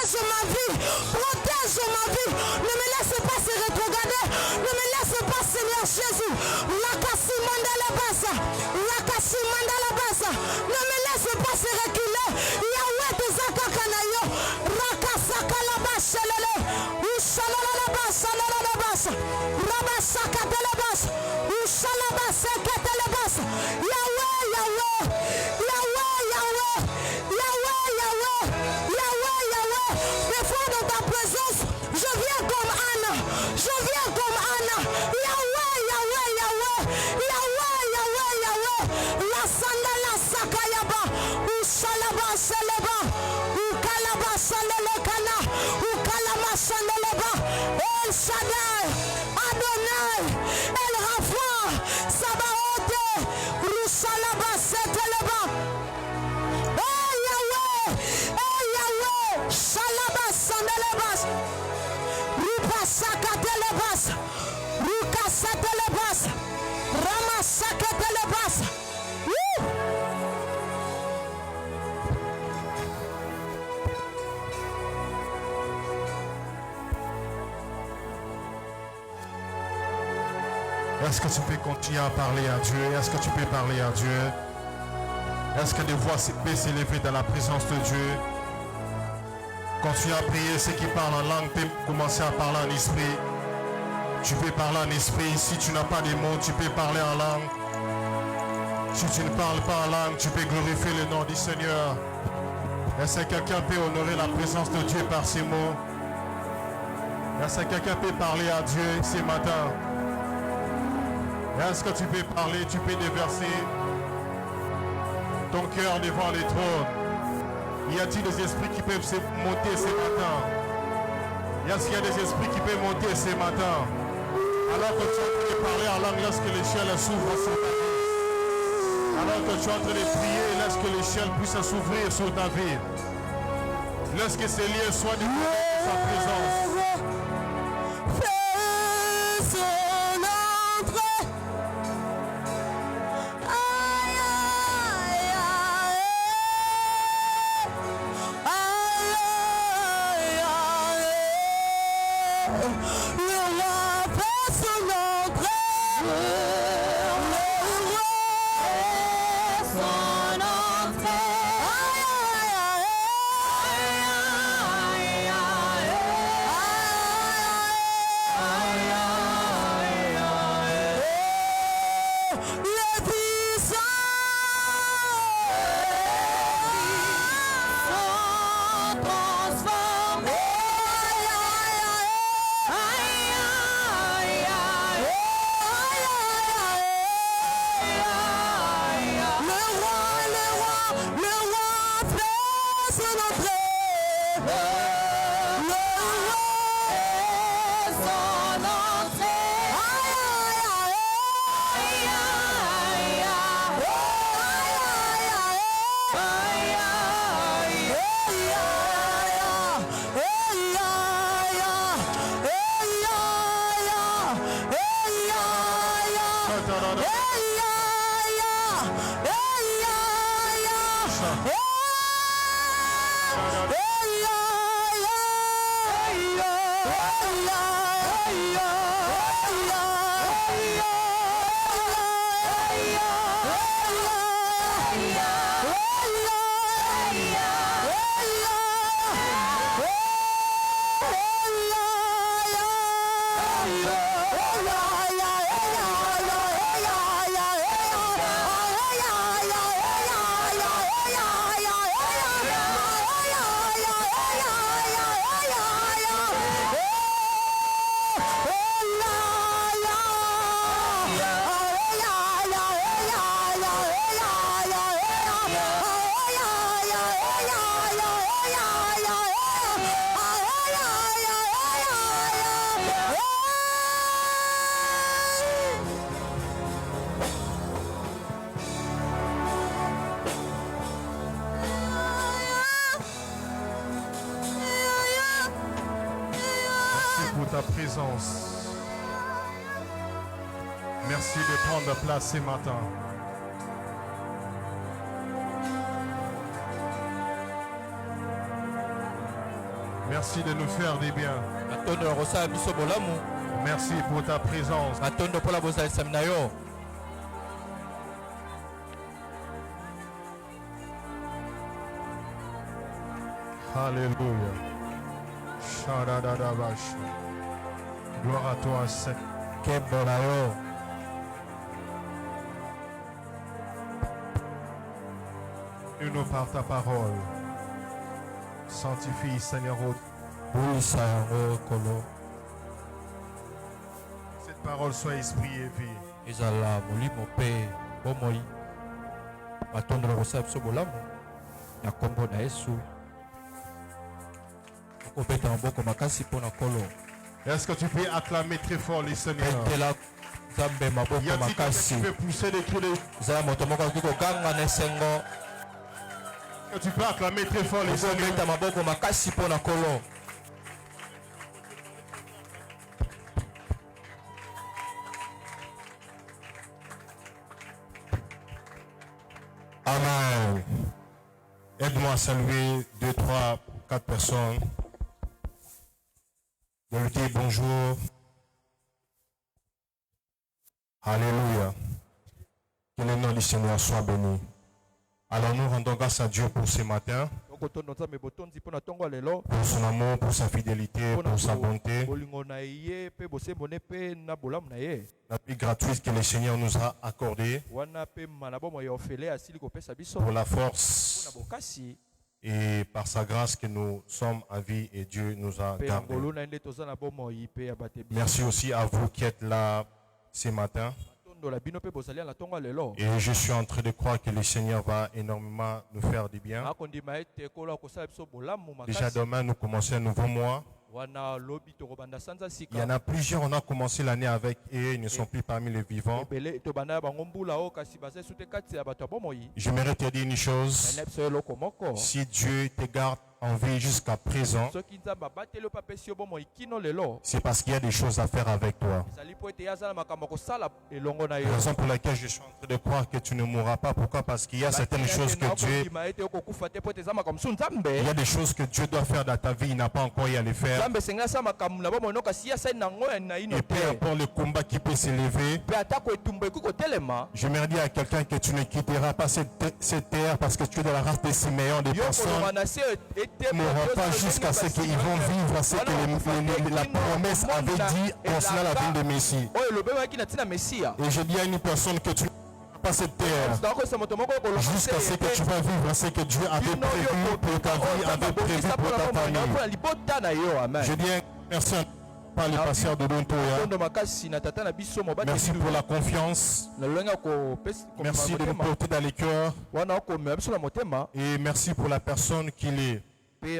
protège ma vie. Protège ma vie. Ne me laisse pas se retrograder. Ne me laisse pas, Seigneur Jésus. Lakasi mandala basa. Lakasi mandala basa. Ne me laisse pas se reculer. Yahweh des akakanayo. Rakasaka la basa lele. Ushalala la basa la basa. Rabasaka de la basa. Ushalabasa kete la basa. Yahweh, Yahweh. Yahweh, Yahweh. Yahweh, Yahweh. Yahweh, Yahweh. Des fois dans ta présence, je viens comme Anna. Je viens comme Anna. Yahweh, Yahweh, Yahweh. Yahweh, Yahweh, Yahweh. La sandala sakayaba. Ushalaba seleba. Ukalaba sandelekana. Ukalama sandeleba. El Shaddai. Adonai. El Rafa. Sabaote. Rusalaba seteleba. Oh Yahweh. Oh Yahweh. Shalaba sandelebas. Rupasakatelebas. Rukasatelebas. Ramasakatelebas. Est-ce que tu peux continuer à parler à Dieu? Est-ce que tu peux parler à Dieu? Est-ce que des voix peuvent s'élever dans la présence de Dieu? Continue à prier. Ceux qui parlent en langue peuvent commencer à parler en esprit. Tu peux parler en esprit. Si tu n'as pas de mots, tu peux parler en langue. Si tu ne parles pas en langue, tu peux glorifier le nom du Seigneur. Est-ce que quelqu'un peut honorer la présence de Dieu par ces mots? Est-ce que quelqu'un peut parler à Dieu ce matin? Est-ce que tu peux parler, tu peux déverser ton cœur devant le trône? Y a-t-il des esprits qui peuvent se monter ce matin? Est-ce qu'il y a des esprits qui peuvent monter ce matin? Alors que tu es en train de parler en langue, lorsque les ciels s'ouvrent sur ta vie. Alors que tu es en train de prier, laisse que les ciels puissent s'ouvrir sur ta vie. Laisse que ces liens soient de sa présence. Ta présence. Merci de prendre place ce matin. Merci de nous faire des biens. Merci pour ta présence. Alléluia. Gloire à toi, Seigneur. Nous par ta parole. Sanctifie, Seigneur. Cette parole soit esprit et vie. Est-ce que tu peux acclamer très fort les Seigneurs? Y a-t-il quelqu'un qui peut pousser des cris de... Que tu peux acclamer très fort les Seigneurs? Amen. Aide-moi à saluer 2, 3, 4 personnes. De lui dire bonjour. Alléluia. Que le nom du Seigneur soit béni. Alors nous rendons grâce à Dieu pour ce matin, pour son amour, pour sa fidélité, pour sa bonté, la plus gratuite que le Seigneur nous a accordée, pour la force et par sa grâce que nous sommes en vie et Dieu nous a gardés. Merci aussi à vous qui êtes là ce matin. Et je suis en train de croire que le Seigneur va énormément nous faire du bien. Déjà demain, nous commençons un nouveau mois. Il y en a plusieurs, on a commencé l'année avec et ils ne sont plus parmi les vivants. J'aimerais te dire une chose. Si Dieu te garde en vie jusqu'à présent, c'est parce qu'il y a des choses à faire avec toi. La raison pour laquelle je suis en train de croire que tu ne mourras pas. Pourquoi? Parce qu'il y a certaines choses que Dieu... Il y a des choses que Dieu doit faire dans ta vie, il n'a pas encore y à les faire. Et peu importe le combat qui peut s'élever, j'aimerais dire à quelqu'un que tu ne quitteras pas cette terre parce que tu es de la race des Siméon, des personnes ne mourront pas jusqu'à ce qu'ils vont vivre ce que la promesse avait dit concernant la venue de Messie. Et je dis à une personne que tu pas cette terre jusqu'à ce que tu vas vivre ce que Dieu avait prévu pour ta vie, avait prévu pour ta famille. Je dis merci par le pasteur de Dontoya. Merci pour la confiance. Merci de nous porter dans les cœurs. Et merci pour la personne qu'il est. Et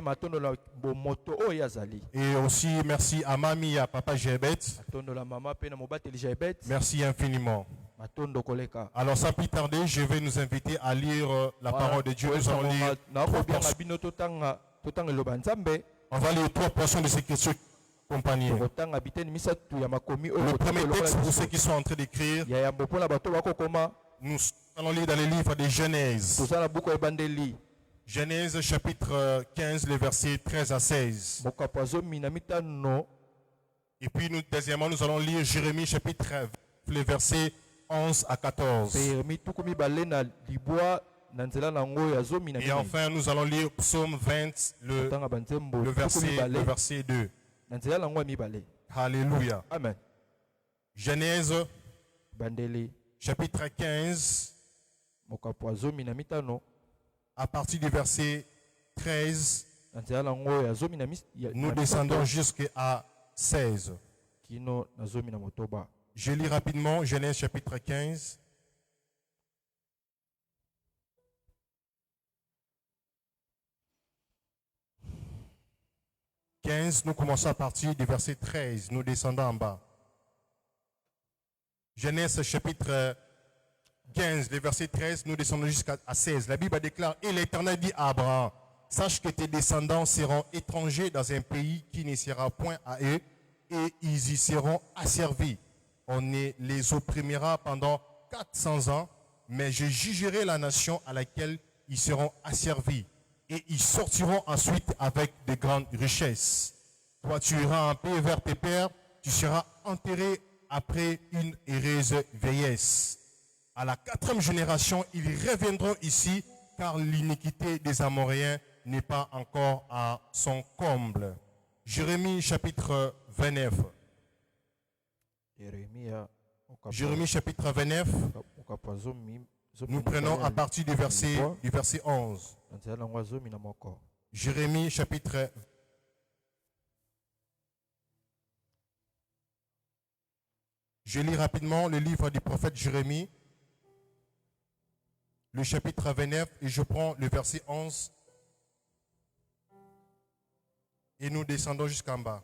aussi merci à mamie et à papa Jebet. Merci infiniment. Alors sans plus tarder, je vais nous inviter à lire la parole de Dieu. Nous allons lire 3 portions. On va lire 3 portions de ces questions accompagnées. Le premier texte pour ceux qui sont en train d'écrire, nous allons lire dans les livres de Genèse. Genèse chapitre 15, les versets 13 à 16. Et puis deuxièmement, nous allons lire Jérémie chapitre 9, les versets 11 à 14. Et enfin, nous allons lire Psaume 20, le verset 2. Alléluia. Amen. Genèse chapitre 15, à partir du verset 13, nous descendons jusqu'à 16. Je lis rapidement Genèse chapitre 15. Nous commençons à partir du verset 13. Nous descendons en bas. Genèse chapitre 15, le verset 13, nous descendons jusqu'à 16. La Bible déclare, et l'Éternel dit à Abraham, sache que tes descendants seront étrangers dans un pays qui ne sera point à eux, et ils y seront asservis. On les opprimera pendant 400 ans, mais je jugerai la nation à laquelle ils seront asservis. et ils sortiront ensuite avec de grandes richesses. Toi, tu iras en paix vers tes pères, tu seras enterré après une heureuse vieillesse. À la 4e génération, ils reviendront ici, car l'iniquité des Amoréens n'est pas encore à son comble. Jérémie chapitre 29. Jérémie chapitre 29. Nous prenons à partir du verset 11. Jérémie chapitre. Je lis rapidement le livre du prophète Jérémie, le chapitre 29, et je prends le verset 11. Et nous descendons jusqu'en bas.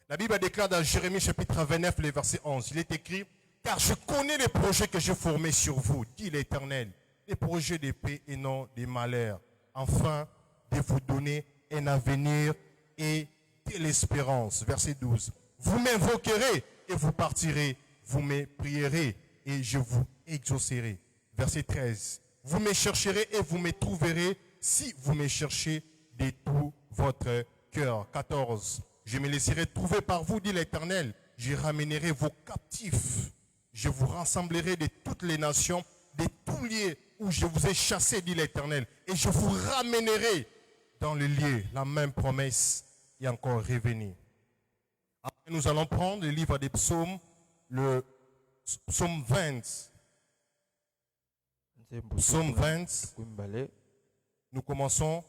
La Bible déclare dans Jérémie chapitre 29, le verset 11. Il est écrit: car je connais les projets que j'ai formés sur vous, dit l'Éternel, les projets de paix et non de malheur, afin de vous donner un avenir et de l'espérance. Verset 12. Vous m'invoquerez et vous partirez, vous me prierez et je vous exaucerai. Verset 13. Vous me chercherez et vous me trouverez si vous me cherchez de tout votre cœur. 14. Je me laisserai trouver par vous, dit l'Éternel. Je ramènerai vos captifs. Je vous rassemblerai de toutes les nations, de tous lieux où je vous ai chassés, dit l'Éternel. Et je vous ramènerai dans le lieu. La même promesse est encore revenue. Après, nous allons prendre le livre des psaumes, le psaume 20. Psaume 20. Nous commençons.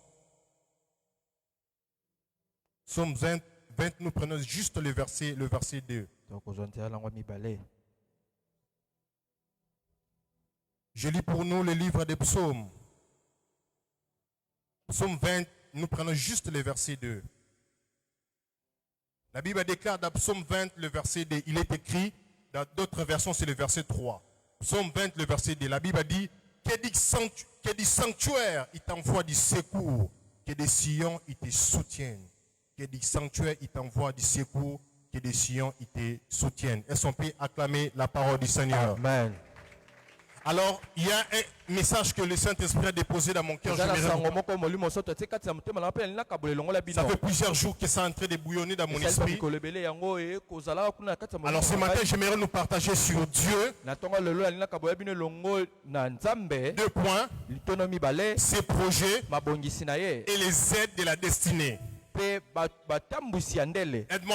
Psaume 20, nous prenons juste le verset 2. Je lis pour nous le livre des psaumes. Psaume 20, nous prenons juste le verset 2. La Bible déclare dans Psaume 20, le verset 2, il est écrit, dans d'autres versions c'est le verset 3. Psaume 20, le verset 2, la Bible dit, que des sanctuaires, il t'envoie du secours, que des sillons, il te soutiennent. Que des sanctuaires, il t'envoie du secours, que des sillons, il te soutiennent. Est-ce qu'on peut acclamer la parole du Seigneur? Amen. Alors, il y a un message que le Saint-Esprit a déposé dans mon cœur. Ça fait plusieurs jours que ça est en train de bouillonner dans mon esprit. Alors ce matin, j'aimerais nous partager sur Dieu. 2 points. Ses projets et les aides de la destinée. Aide-moi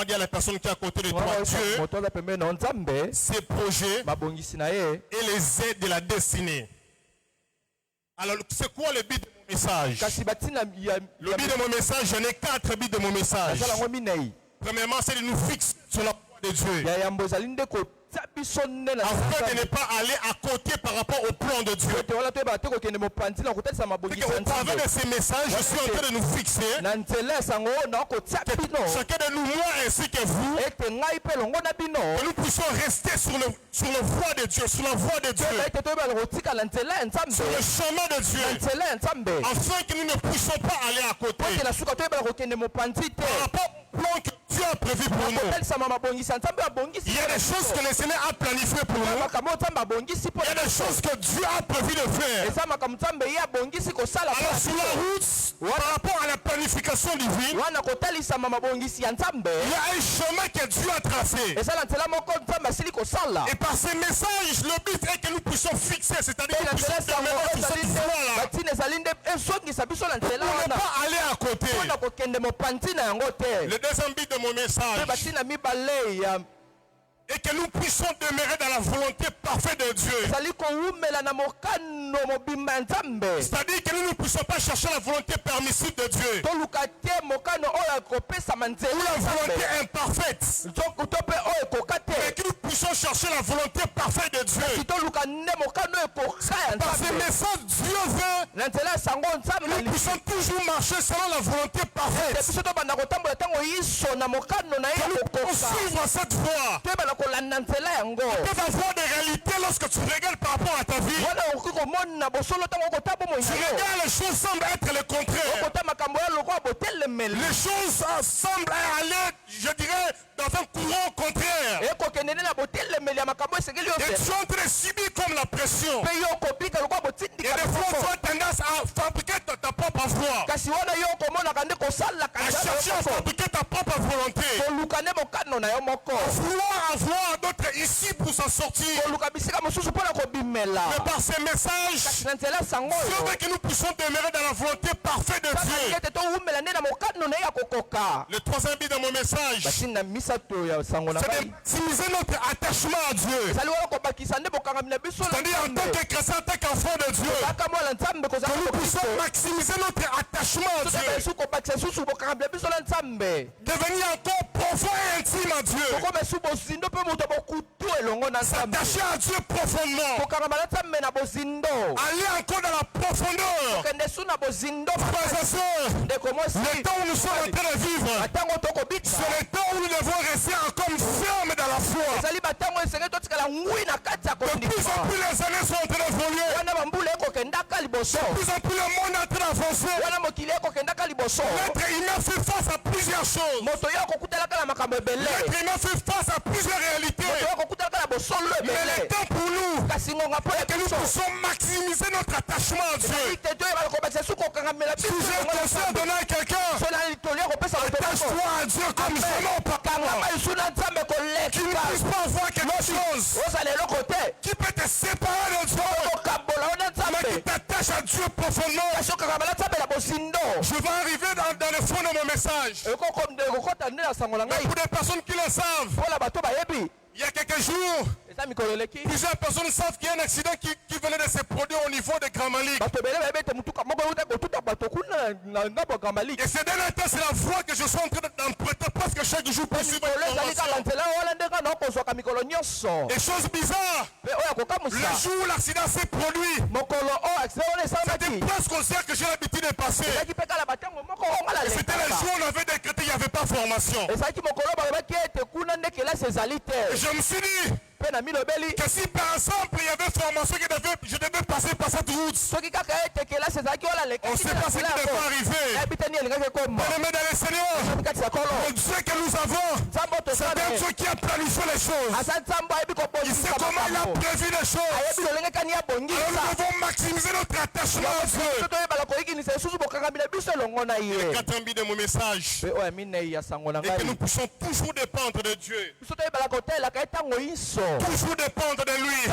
à dire à la personne qui est à côté de toi, Dieu, ses projets et les aides de la destinée. Alors, c'est quoi le but de mon message? Le but de mon message, j'en ai 4 buts de mon message. Premièrement, c'est de nous fixer sur la voie de Dieu, afin de ne pas aller à côté par rapport au plan de Dieu. Au travers de ces messages, je suis en train de nous fixer, chacun de nous, moi ainsi que vous, que nous puissions rester sur la voie de Dieu, sur la voie de Dieu, sur le chemin de Dieu, afin que nous ne puissions pas aller à côté par rapport au plan que Dieu a prévu pour nous. Il y a des choses que le Seigneur a planifiées pour nous. Il y a des choses que Dieu a prévu de faire. Alors sur la route, par rapport à la planification divine, il y a un chemin que Dieu a tracé. Et par ces messages, le but est que nous puissions fixer, c'est-à-dire que nous puissions demeurer sur cette voie-là. Pour ne pas aller à côté. Le deuxième but de mon message et que nous puissions demeurer dans la volonté parfaite de Dieu. C'est-à-dire que nous ne puissions pas chercher la volonté permissive de Dieu ou la volonté imparfaite, mais que nous puissions chercher la volonté parfaite de Dieu. Par ces messages, Dieu veut que nous puissions toujours marcher selon la volonté parfaite, que nous puissions suivre cette voie. Il peut y avoir des réalités lorsque tu regardes par rapport à ta vie. Tu regardes, les choses semblent être le contraire. Les choses semblent aller, je dirais, dans un courant contraire. Et tu es en train de subir comme la pression. Et des fois, tu as tendance à fabriquer voie, à chercher à fabriquer ta propre volonté, vouloir avoir d'autres ici pour s'en sortir. Mais par ces messages, Dieu veut que nous puissions demeurer dans la volonté parfaite de Dieu. Le troisième but de mon message, c'est d'optimiser notre attachement à Dieu. C'est-à-dire en tant que chrétien, en tant qu'enfant de Dieu, que nous puissions maximiser notre attachement à Dieu. Devenir encore profond et intime à Dieu. S'attacher à Dieu profondément. Aller encore dans la profondeur. Frères et sœurs, le temps où nous sommes en train de vivre, c'est le temps où nous devons rester encore fermes dans la foi. De plus en plus les années sont en train d'évoluer. De plus en plus le monde est en train d'avancer. L'être humain fait face à plusieurs choses. L'être humain fait face à plusieurs réalités. Mais le temps pour nous est que nous puissions maximiser notre attachement à Dieu. Si j'ai un conseil à donner à quelqu'un, attache-toi à Dieu comme vraiment pas. Tu ne puisses pas voir quelque chose qui peut te séparer de Dieu, mais qui t'attache à Dieu profondément. Je vais arriver dans le fond de mon message. Mais pour des personnes qui le savent, il y a quelques jours, plusieurs personnes savent qu'il y a un accident qui venait de se produire au niveau de Grand Malik. Et ces derniers temps, c'est la voie que je suis en train d'emprunter presque chaque jour pour suivre l'information. Et chose bizarre, le jour où l'accident s'est produit, c'était presque au cercle que j'ai l'habitude de passer. Et c'était le jour où on avait décrété qu'il n'y avait pas formation. Et je me suis dit que si par exemple il y avait formation que je devais passer par cette route, on ne sait pas ce qui devait arriver. Bien-aimés dans le Seigneur, le Dieu que nous avons, c'est un Dieu qui a planifié les choses. Il sait comment il a prévu les choses. Alors nous devons maximiser notre attachement à Dieu. Le quatrième but de mon message est que nous puissions toujours dépendre de Dieu. Toujours dépendre de lui.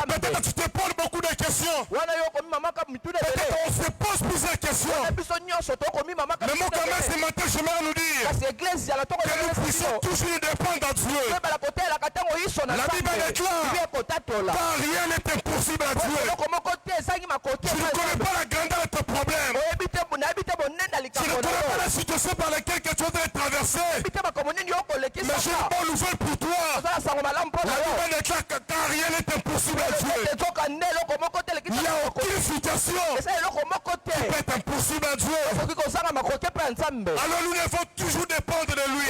Peut-être tu te poses beaucoup de questions. Peut-être on se pose plusieurs questions. Mais moi quand même ce matin je vais nous dire que nous puissions toujours dépendre de Dieu. La Bible déclare car rien n'est impossible à Dieu. Tu ne connais pas la grandeur de ton problème. Tu ne connais pas la situation par laquelle tu es en train de traverser. Mais j'ai une bonne nouvelle pour toi. La Bible déclare que car rien n'est impossible à Dieu. Il n'y a aucune situation qui peut être impossible à Dieu. Alors nous devons toujours dépendre de lui.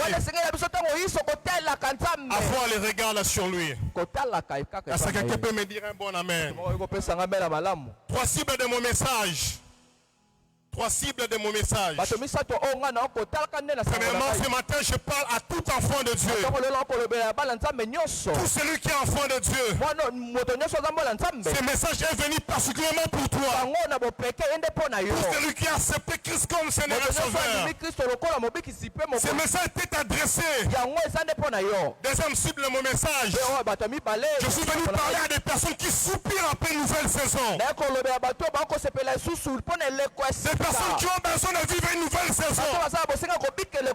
Avoir les regards là sur lui. Est-ce que quelqu'un peut me dire un bon amen? Trois cibles de mon message. Trois cibles de mon message. Premièrement, ce matin, je parle à tout enfant de Dieu. Tout celui qui est enfant de Dieu. Ce message est venu particulièrement pour toi. Pour celui qui a accepté Christ comme Seigneur et Sauveur. Ce message était adressé. Deuxième cible de mon message. Je suis venu parler à des personnes qui soupirent après une nouvelle saison. Des personnes qui ont besoin de vivre une nouvelle saison. Des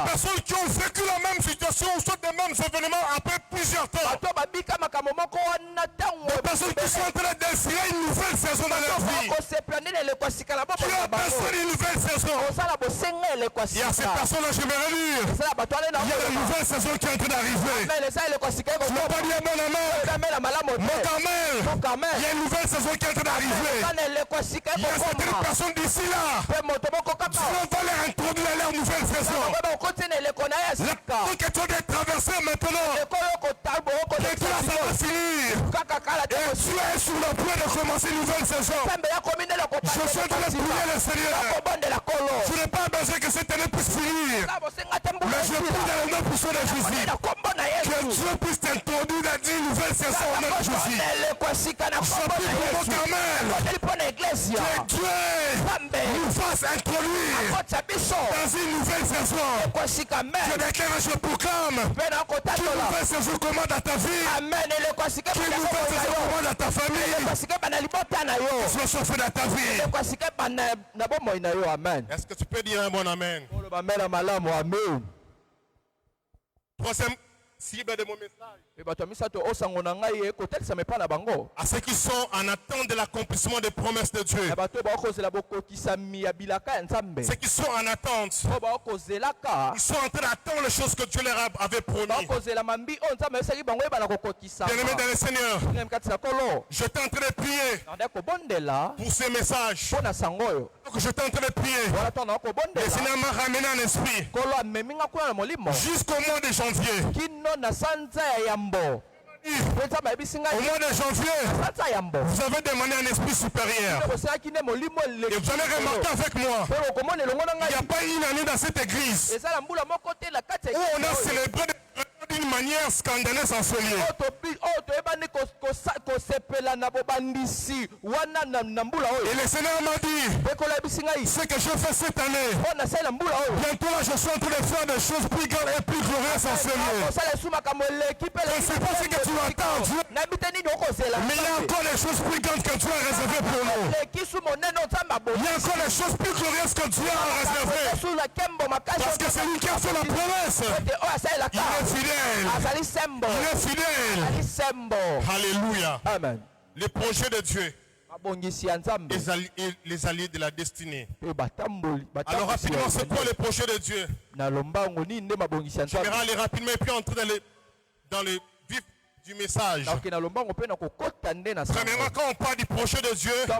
personnes qui ont vécu la même situation ou soit les mêmes événements après plusieurs temps. Des personnes qui sont en train de désirer une nouvelle saison dans leur vie. Qui ont besoin d'une nouvelle saison. Et à ces personnes-là, j'aimerais dire, il y a une nouvelle saison qui est en train d'arriver. Je ne veux pas dire mon amen. Mon Carmel, il y a une nouvelle saison qui est en train d'arriver. Il y a certaines personnes d'ici là. Dieu va leur introduire leur nouvelle saison. La vie que tu dois traverser maintenant. Que tout là, ça va finir. Et tu es sur le point de commencer une nouvelle saison. Je suis en train de prier le Seigneur. Je n'ai pas besoin que cette année puisse finir. Mais je prie dans le nom puissant de Jésus. Que Dieu puisse t'introduire dans une nouvelle saison au nom de Jésus. Je prie pour mon Carmel. Que Dieu nous fasse introduire dans une nouvelle saison. Je déclare, je proclame qu'une nouvelle saison commence dans ta vie. Qu'une nouvelle saison commence dans ta famille. Sois chauffé dans ta vie. Est-ce que tu peux dire un bon amen? Troisième cible de mon message. À ceux qui sont en attente de l'accomplissement des promesses de Dieu. Ceux qui sont en attente. Ils sont en train d'attendre les choses que Dieu leur avait promis. Bien-aimés dans le Seigneur, je suis en train de prier pour ce message. Donc je suis en train de prier. Le Seigneur m'a ramené en esprit jusqu'au mois de janvier. Au mois de janvier, vous avez demandé un esprit supérieur. Et vous allez remarquer avec moi, il n'y a pas une année dans cette église où on a célébré d'une manière scandaleuse en ce lieu. Et le Seigneur m'a dit, ce que je fais cette année, bientôt là je suis en train de faire des choses plus grandes et plus glorieuses en ce lieu. Je ne sais pas ce que tu attends, Dieu, mais il y a encore des choses plus grandes que Dieu a réservées pour nous. Il y a encore des choses plus glorieuses que Dieu a réservées. Parce que c'est lui qui a fait la promesse. Il est fidèle. Il est fidèle. Alléluia. Amen. Les projets de Dieu. Les alliés de la destinée. Alors rapidement, c'est quoi les projets de Dieu? Je vais aller rapidement et puis entrer dans le vif du message. Premièrement, quand on parle du projet de Dieu, c'est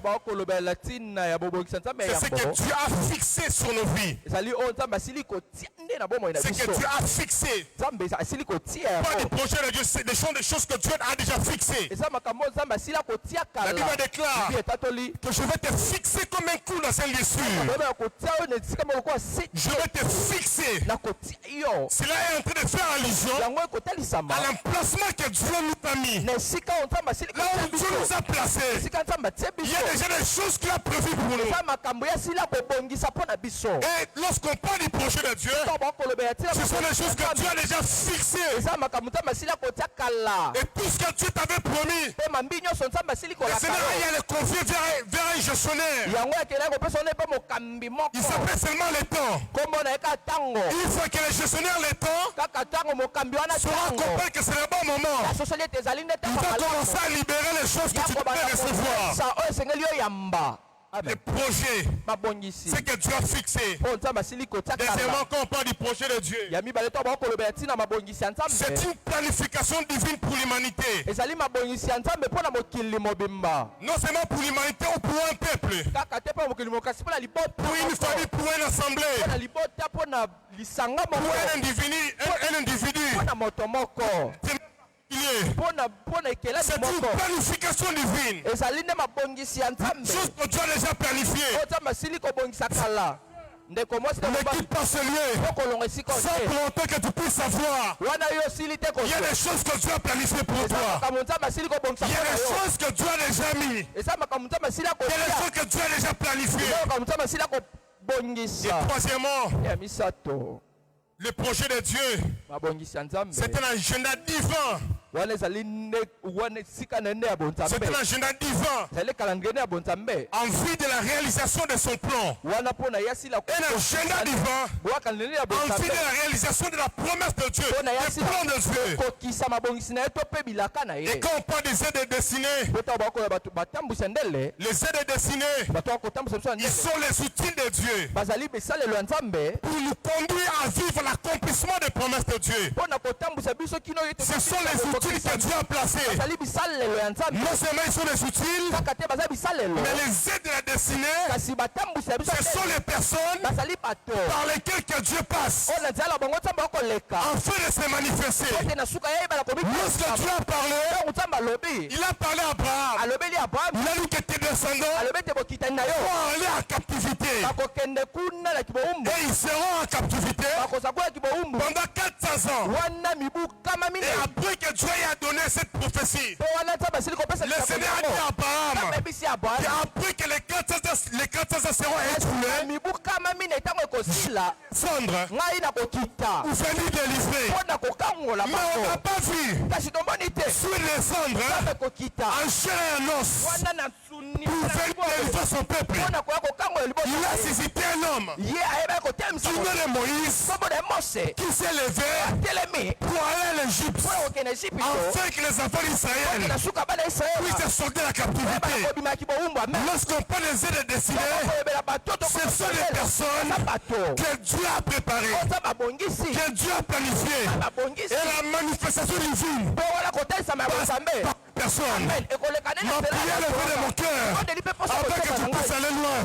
ce que Dieu a fixé sur nos vies. C'est que Dieu a fixé. Pas du projet de Dieu, c'est des choses que Dieu a déjà fixées. La Bible déclare que je vais te fixer comme un clou dans un lieu. Je vais te fixer. Cela est en train de faire allusion à l'emplacement que Dieu nous a mis. Là où Dieu nous a placés, il y a déjà des choses qu'il a prévues pour nous. Et lorsqu'on parle du projet de Dieu, ce sont des choses que Dieu a déjà fixées. Et tout ce que Dieu t'avait promis, le Seigneur a le confier vers un gestionnaire. Il s'appelle seulement le temps. Il faut que le gestionnaire le temps sera compris que c'est le bon moment. Il va commencer à libérer les choses que tu devais recevoir. Les projets, c'est que Dieu a fixé. Deuxièmement, quand on parle du projet de Dieu, c'est une planification divine pour l'humanité. Non seulement pour l'humanité ou pour un peuple, pour une famille, pour une assemblée, pour un individu. C'est une planification divine. Chose que Dieu a déjà planifiée. Ne quitte pas ce lieu sans pour autant que tu puisses savoir. Il y a des choses que Dieu a planifiées pour toi. Il y a des choses que Dieu a déjà mis. Il y a des choses que Dieu a déjà planifiées. Et troisièmement, le projet de Dieu, c'est un agenda divin. C'est un agenda divin en vue de la réalisation de son plan. Un agenda divin en vue de la réalisation de la promesse de Dieu, du plan de Dieu. Et quand on parle des aides destinées, les aides destinées, ils sont les outils de Dieu pour nous conduire à vivre l'accomplissement des promesses de Dieu. Ce sont les outils que Dieu a placés. Non seulement ils sont les outils, mais les aides de la destinée, ce sont les personnes par lesquelles que Dieu passe afin de se manifester. Lorsque Dieu a parlé, il a parlé à Abraham. Il a dit que tes descendants vont aller en captivité. Et ils seront en captivité pendant 400 ans. Et après que Dieu a donné cette prophétie, le Seigneur a dit à Abraham qu'après que les 400 ans seront écoulés, Sandre, vous venez délivrer. Mais on n'a pas vu sur les cendres en chair et en os pour venir délivrer son peuple. Il a suscité un homme qui est Moïse, qui s'est levé pour aller à l'Égypte afin que les enfants d'Israël puissent sortir de la captivité. Lorsqu'on parle des aides destinées, ce sont des personnes que Dieu a préparées, que Dieu a planifiées, et la manifestation divine par personne. Ma prière est venue de mon cœur afin que tu puisses aller loin,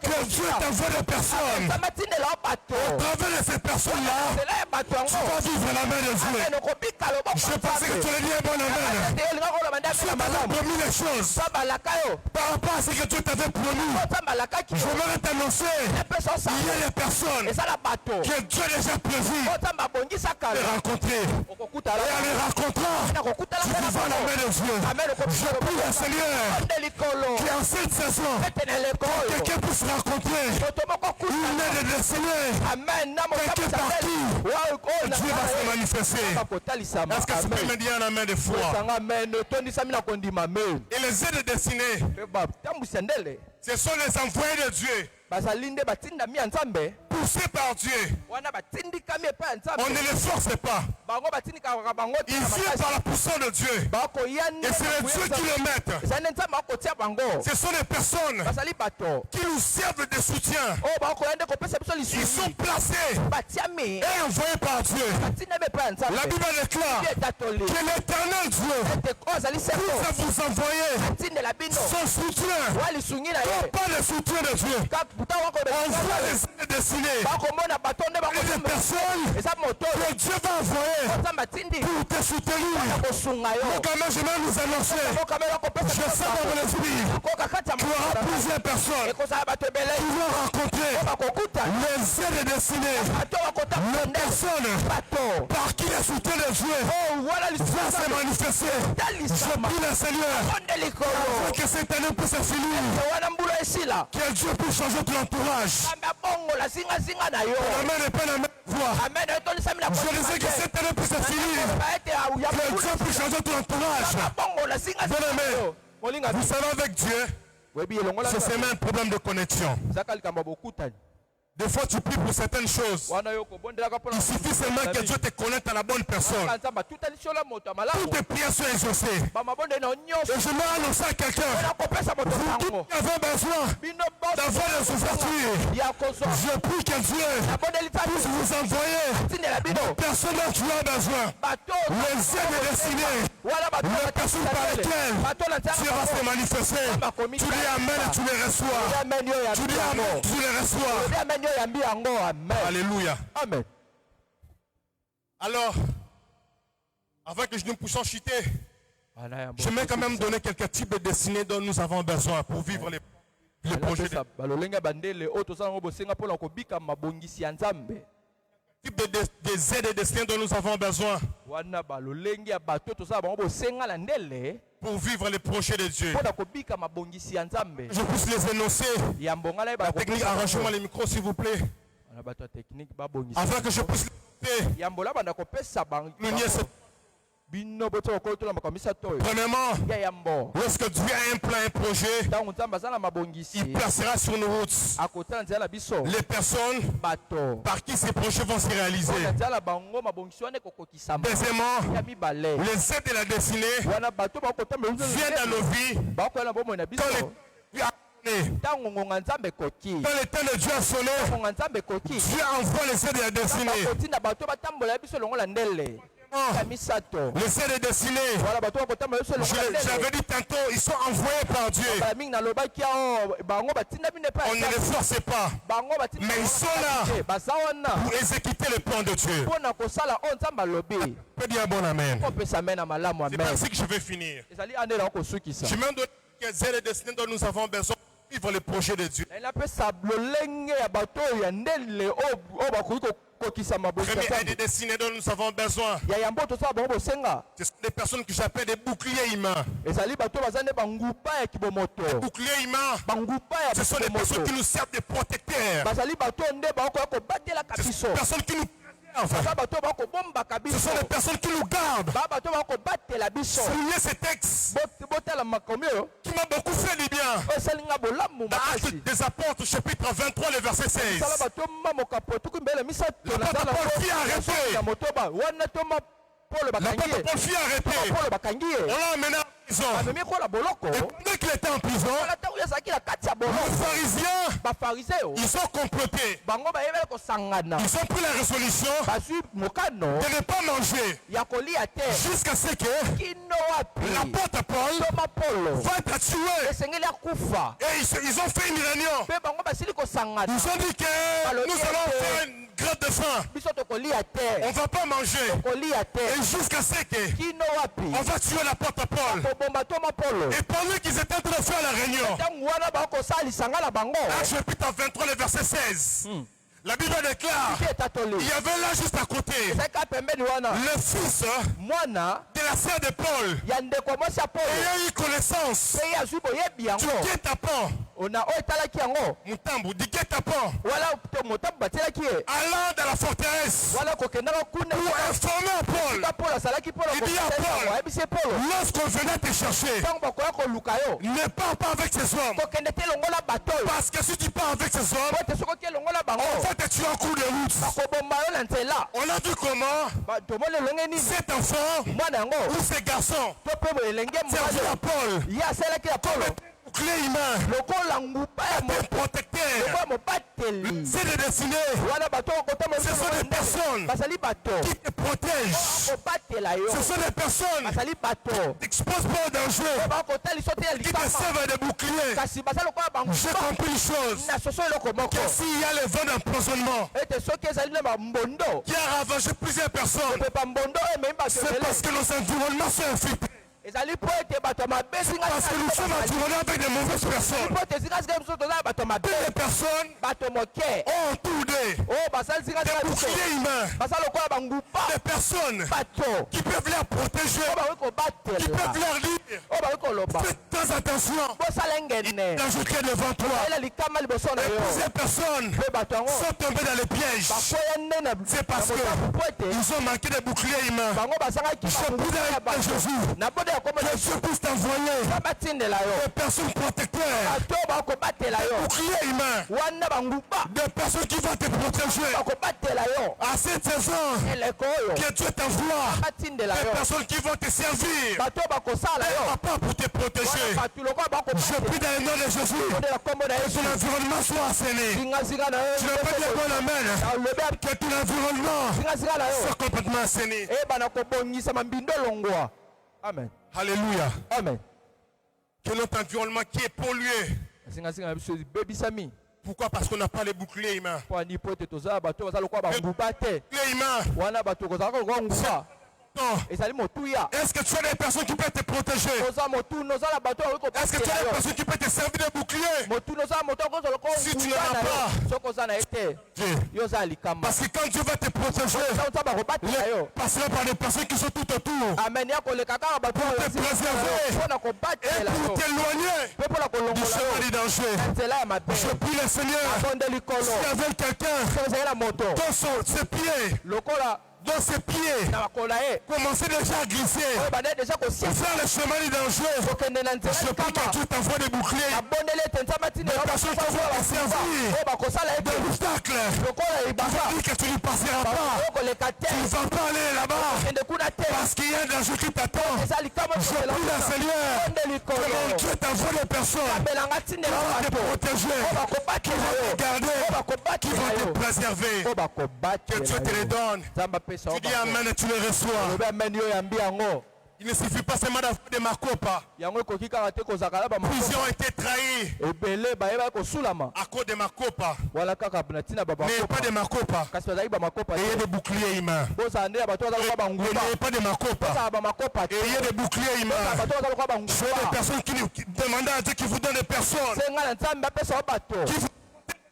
que Dieu t'envoie des personnes. Au travers de ces personnes-là, tu vas vivre la main de Dieu. Je pensais que tu allais dire un bon amen. Tu m'avais promis les choses par rapport à ce que Dieu t'avait promis. Je voudrais t'annoncer, il y a des personnes que Dieu a déjà prévu de rencontrer. Et en les rencontrant, tu vivras la main de Dieu. Je prie le Seigneur qui en cette saison, quelqu'un puisse rencontrer une aide destinée, quelqu'un par qui Dieu va se manifester. Est-ce que tu peux me dire un amen de foi? Et les aides destinées, ce sont les envoyés de Dieu, poussés par Dieu. On ne les force pas. Ils viennent par la puissance de Dieu. Et c'est le Dieu qui les met. Ce sont les personnes qui nous servent de soutien. Ils sont placés et envoyés par Dieu. La Bible déclare que l'Éternel Dieu puisse vous envoyer son soutien. Pas le soutien de Dieu. On voit les destinés et des personnes que Dieu va envoyer pour te soutenir. Donc quand même, je vais nous annoncer, je sens dans mon esprit qu'il y aura plusieurs personnes qui vont rencontrer les aides destinées, les personnes par qui le soutien de Dieu va se manifester. Je prie le Seigneur afin que cette année puisse se finir, que Dieu puisse changer ton entourage. Amen et pas la même voix. Je disais que cette année puisse se finir, que Dieu puisse changer ton entourage. Bien-aimé, vous savez, avec Dieu, c'est seulement un problème de connexion. Des fois, tu pries pour certaines choses. Il suffit seulement que Dieu te connecte à la bonne personne. Toutes tes prières sont exaucées. Et je vais annoncer à quelqu'un, vous qui avez besoin d'avoir des ouvertures, je prie que Dieu puisse vous envoyer des personnes dont tu as besoin. Les aides destinées, les personnes par lesquelles Dieu va se manifester. Tu dis Amen et tu les reçois. Tu dis Amen, tu les reçois. Alléluia. Amen. Alors, avant que nous puissions chuter, je vais quand même donner quelques types de destinées dont nous avons besoin pour vivre les projets. Type des aides et destinées dont nous avons besoin pour vivre les projets de Dieu. Je puisse les énoncer. La technique, arrangez-moi les micros s'il vous plaît. Afin que je puisse les premièrement, lorsque Dieu a un plan, un projet, il placera sur nos routes les personnes par qui ces projets vont se réaliser. Deuxièmement, les aides de la destinée viennent dans nos vies quand le temps de Dieu a sonné, Dieu envoie les aides de la destinée. Les aides destinés, j'avais dit tantôt, ils sont envoyés par Dieu. On ne les force pas, mais ils sont là pour exécuter le plan de Dieu. Peux dire bon amen. C'est ainsi que je vais finir. Je vais donner quels est le destin dont nous avons besoin pour vivre le projet de Dieu. Premier des destinées dont nous avons besoin. Ce sont des personnes que j'appelle des boucliers humains. Les boucliers humains, ce sont des personnes qui nous servent de protecteurs. Ce sont des personnes qui nous ce sont des personnes qui nous gardent. Soulignez ces textes qui m'a beaucoup fait du bien. Dans Actes des Apôtres, chapitre 23, le verset 16. L'apôtre Paul fut arrêté. L'apôtre Paul fut arrêté. On l'a emmené en prison. Et pendant qu'il était en prison, les pharisiens, ils ont comploté. Ils ont pris la résolution de ne pas manger jusqu'à ce que l'apôtre Paul va être tué. Et ils ont fait une réunion. Ils ont dit que nous allons faire une grève de faim. On ne va pas manger. Et jusqu'à ce que on va tuer l'apôtre Paul. Et pendant qu'ils étaient en train de faire la réunion, Actes chapitre 23, le verset 16. La Bible déclare, il y avait là juste à côté le fils de la sœur de Paul, ayant eu connaissance du guet-apens, allant dans la forteresse pour informer à Paul. Il dit à Paul, lorsqu'on venait te chercher, ne pars pas avec ces hommes, parce que si tu pars avec ces hommes, on va te tuer en cours de route. On a vu comment cet enfant ou ces garçons servaient à Paul comme clé humain, un protecteur. C'est des destinés. Ce sont des personnes qui te protègent. Ce sont des personnes qui t'exposent pas au danger, qui te servent de bouclier. J'ai compris une chose, que s'il y a le vent d'empoisonnement qui a ravagé plusieurs personnes, c'est parce que nos environnements sont infiltrés. Parce que nous sommes entourés avec de mauvaises personnes. Des personnes ont autour d'eux des boucliers humains. Des personnes qui peuvent les protéger, qui peuvent leur dire faites attention, d'ajouter devant toi. Et plusieurs personnes sont tombées dans les pièges. C'est parce qu'ils ont manqué de boucliers humains. Je prie dans Jésus. Jésus puisse t'envoyer des personnes protecteurs, des boucliers humains, des personnes qui vont te protéger. À cette saison, que Dieu t'envoie des personnes qui vont te servir, papa, pour te protéger. Je prie dans le nom de Jésus que ton environnement soit assaini. Tu ne peux pas dire bon amen, que ton environnement soit complètement assaini. Amen. Alléluia. Amen. Que notre environnement qui est pollué. Pourquoi? Parce qu'on n'a pas les boucliers humains. Les boucliers humains. Est-ce que tu as des personnes qui peuvent te protéger? Est-ce que tu as des personnes qui peuvent te servir de bouclier? Si tu n'en as pas, parce que quand Dieu va te protéger, passera par des personnes qui sont tout autour pour te préserver et pour t'éloigner du chemin du danger. Je prie le Seigneur, s'il y avait quelqu'un dans ses pieds, commencez déjà à glisser vers le chemin du danger. Je prie que Dieu t'envoie des boucliers, des personnes qui vont te servir de l'obstacle. Tu vas dire que tu ne passeras pas, tu ne vas pas aller là-bas parce qu'il y a un danger qui t'attend. Je prie le Seigneur que mon Dieu t'envoie des personnes qui vont te protéger, qui vont te garder, qui vont te préserver. Que Dieu te les donne. Tu dis amen et tu le reçois. Il ne suffit pas seulement d'avoir des makopa. Plusieurs ont été trahis à cause de makopa. N'ayez pas de makopa. Ayez des boucliers humains. N'ayez pas de makopa. Ayez des boucliers humains. Je veux des personnes qui demandent à Dieu qui vous donne des personnes.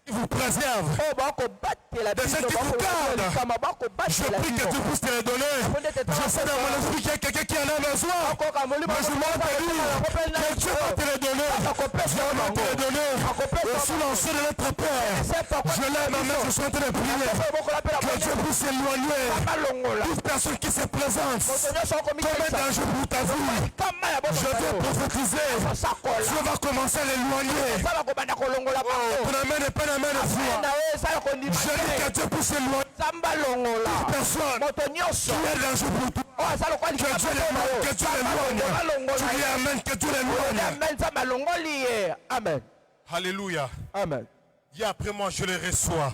Qui vous préserve, des gens qui vous gardent. Je prie que Dieu puisse te les donner. Je sais dans mon esprit qu'il y a quelqu'un qui en a besoin. Mais je demande à lui que Dieu va te les donner. Dieu va te les donner. Et sous l'ensemble de notre Père, je lève ma main, je suis en train de prier. Que Dieu puisse éloigner toute personne qui se présente comme un danger pour ta vie. Je vais prophétiser. Dieu va commencer à l'éloigner. Ton amen n'est pas la main de foi. Je dis que Dieu puisse éloigner toute personne qui est danger pour toi. Que Dieu l'éloigne. Tu dis amen, que Dieu l'éloigne. Amen. Alléluia. Amen. Dis après moi, je les reçois.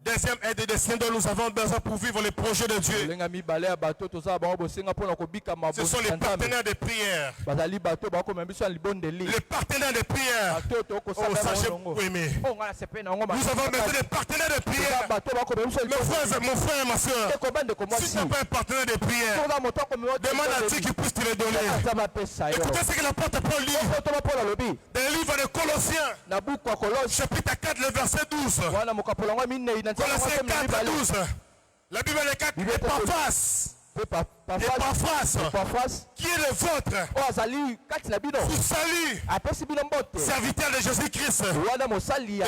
Deuxième aide des siens dont nous avons besoin pour vivre les projets de Dieu. Ce sont les partenaires de prière. Les partenaires de prière. Oh, ça j'ai beaucoup aimé. Nous avons besoin de partenaires de prière. Mon frère et ma soeur, si tu n'as pas un partenaire de prière, demande à Dieu qu'il puisse te le donner. Écoutez ce que l'apôtre Paul dit dans le livre de Colossiens, chapitre 4, le verset 12. Colossiens 4, 12. La Bible est 4. Epaphras, qui est le vôtre, vous salue, serviteur de Jésus-Christ.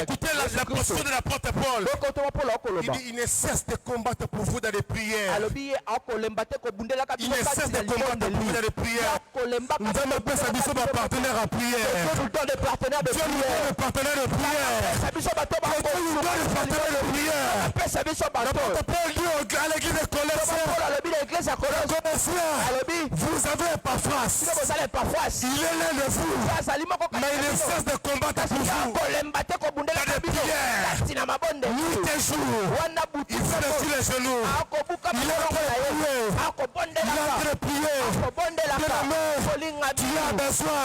Écoutez la posture de l'apôtre Paul. Il dit, il ne cesse de combattre pour vous dans les prières. Il ne cesse de combattre pour vous dans les prières. Nous avons besoin de partenaires à prière. Dieu nous donne des partenaires de prière. Dieu nous donne des partenaires de prière. L'apôtre Paul dit à l'église de Colossiens, vous avez Epaphras. Il est l'un de vous, mais il ne cesse de combattre pour vous. Dans des prières, nuit et jour, il fait dessus les genoux. Il est en train de prier. Bien-aimé, tu as besoin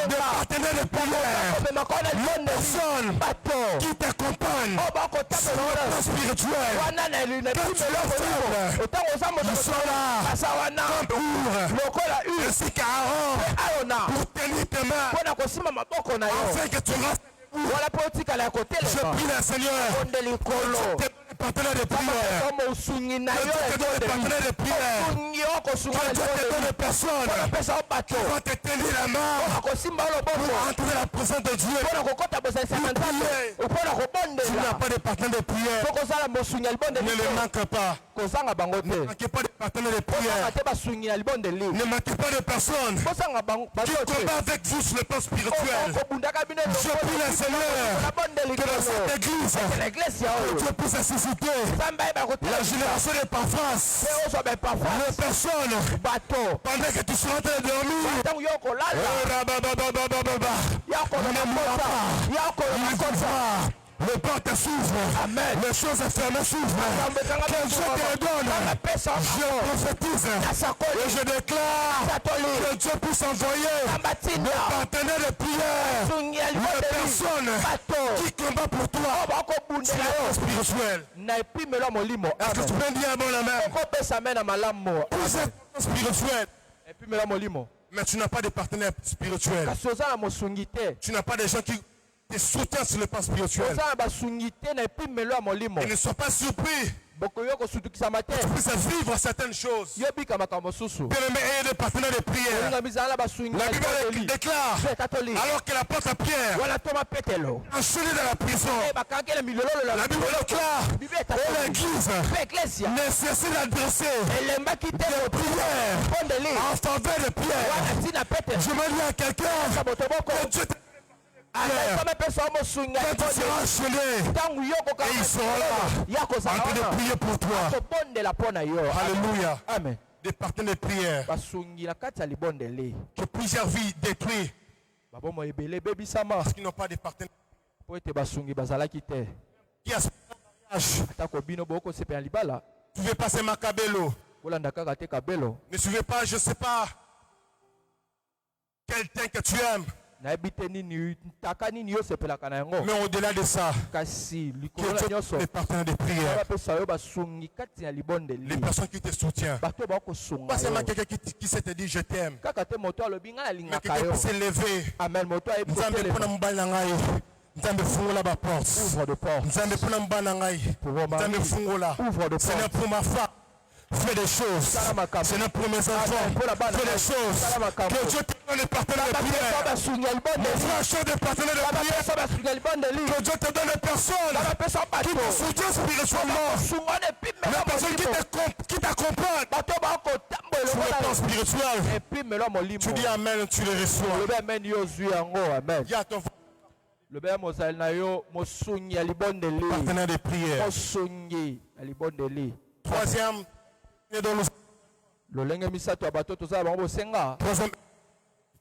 de partenaires de prière. Une personne qui t'accompagne sur le plan spirituel. Quand tu es faible, ils sont là. Comme Our, ainsi qu'Aaron, pour tenir tes mains, afin que tu restes. Je prie le Seigneur, partenaire de prière, partenaire de prière, que Dieu te donne des personnes qui vont te tenir la main pour entrer la présence de Dieu. Tu n'as pas de partenaire de prière, ne le manque pas. Ne manquez pas de partenaire de prière. Ne manquez pas de personnes qui combattent avec vous sur le plan spirituel. Je prie le Seigneur que dans cette église, Dieu puisse susciter la génération des Epaphras, les personnes pendant que tu seras en train de dormir. Ne mourra pas. Le porte s'ouvre, les choses fermées s'ouvrent. Que Dieu te donne. Je prophétise et je déclare que Dieu puisse envoyer des partenaires de prière, des personnes qui combattent pour toi sur la vie spirituelle. Est-ce que tu peux dire bon la main? Vous êtes spirituel, mais tu n'as pas de partenaire spirituel. Tu n'as pas de gens qui te soutiennent sur le plan spirituel. Et ne sois pas surpris. Tu puisses vivre certaines choses. Bien-aimé, ayez des partenaires de prière. La Bible déclare, alors que l'apôtre Pierre enchaîné dans la prison, la Bible déclare, et l'église nécessite d'adresser des prières en faveur de Pierre. Je me dis à quelqu'un que Dieu quand tu seras enchaîné, et ils seront là en train de prier pour toi. Alléluia. Amen. Des partenaires de prière que plusieurs vies détruisent parce qu'ils n'ont pas de partenaires qui a tu veux passer Macabelo, Ne suivez pas, je ne sais pas quel teint que tu aimes. Mais au-delà de ça, que Dieu les partenaires de prière, les personnes qui te soutiennent. Pas seulement quelqu'un qui s'est dit je t'aime, mais quelqu'un qui s'est levé. Ouvre de porte. Seigneur, pour ma femme, fais des choses. Seigneur, pour mes enfants, fais des choses. Que Dieu te donne des partenaires de prière. Mon frère, cher des partenaires de prière. Que Dieu te donne des personnes qui te soutiennent spirituellement. Les personnes qui t'accompagnent sur le plan spirituel. Tu dis Amen, tu les reçois. Dis à ton frère. Partenaire de prière. Troisième,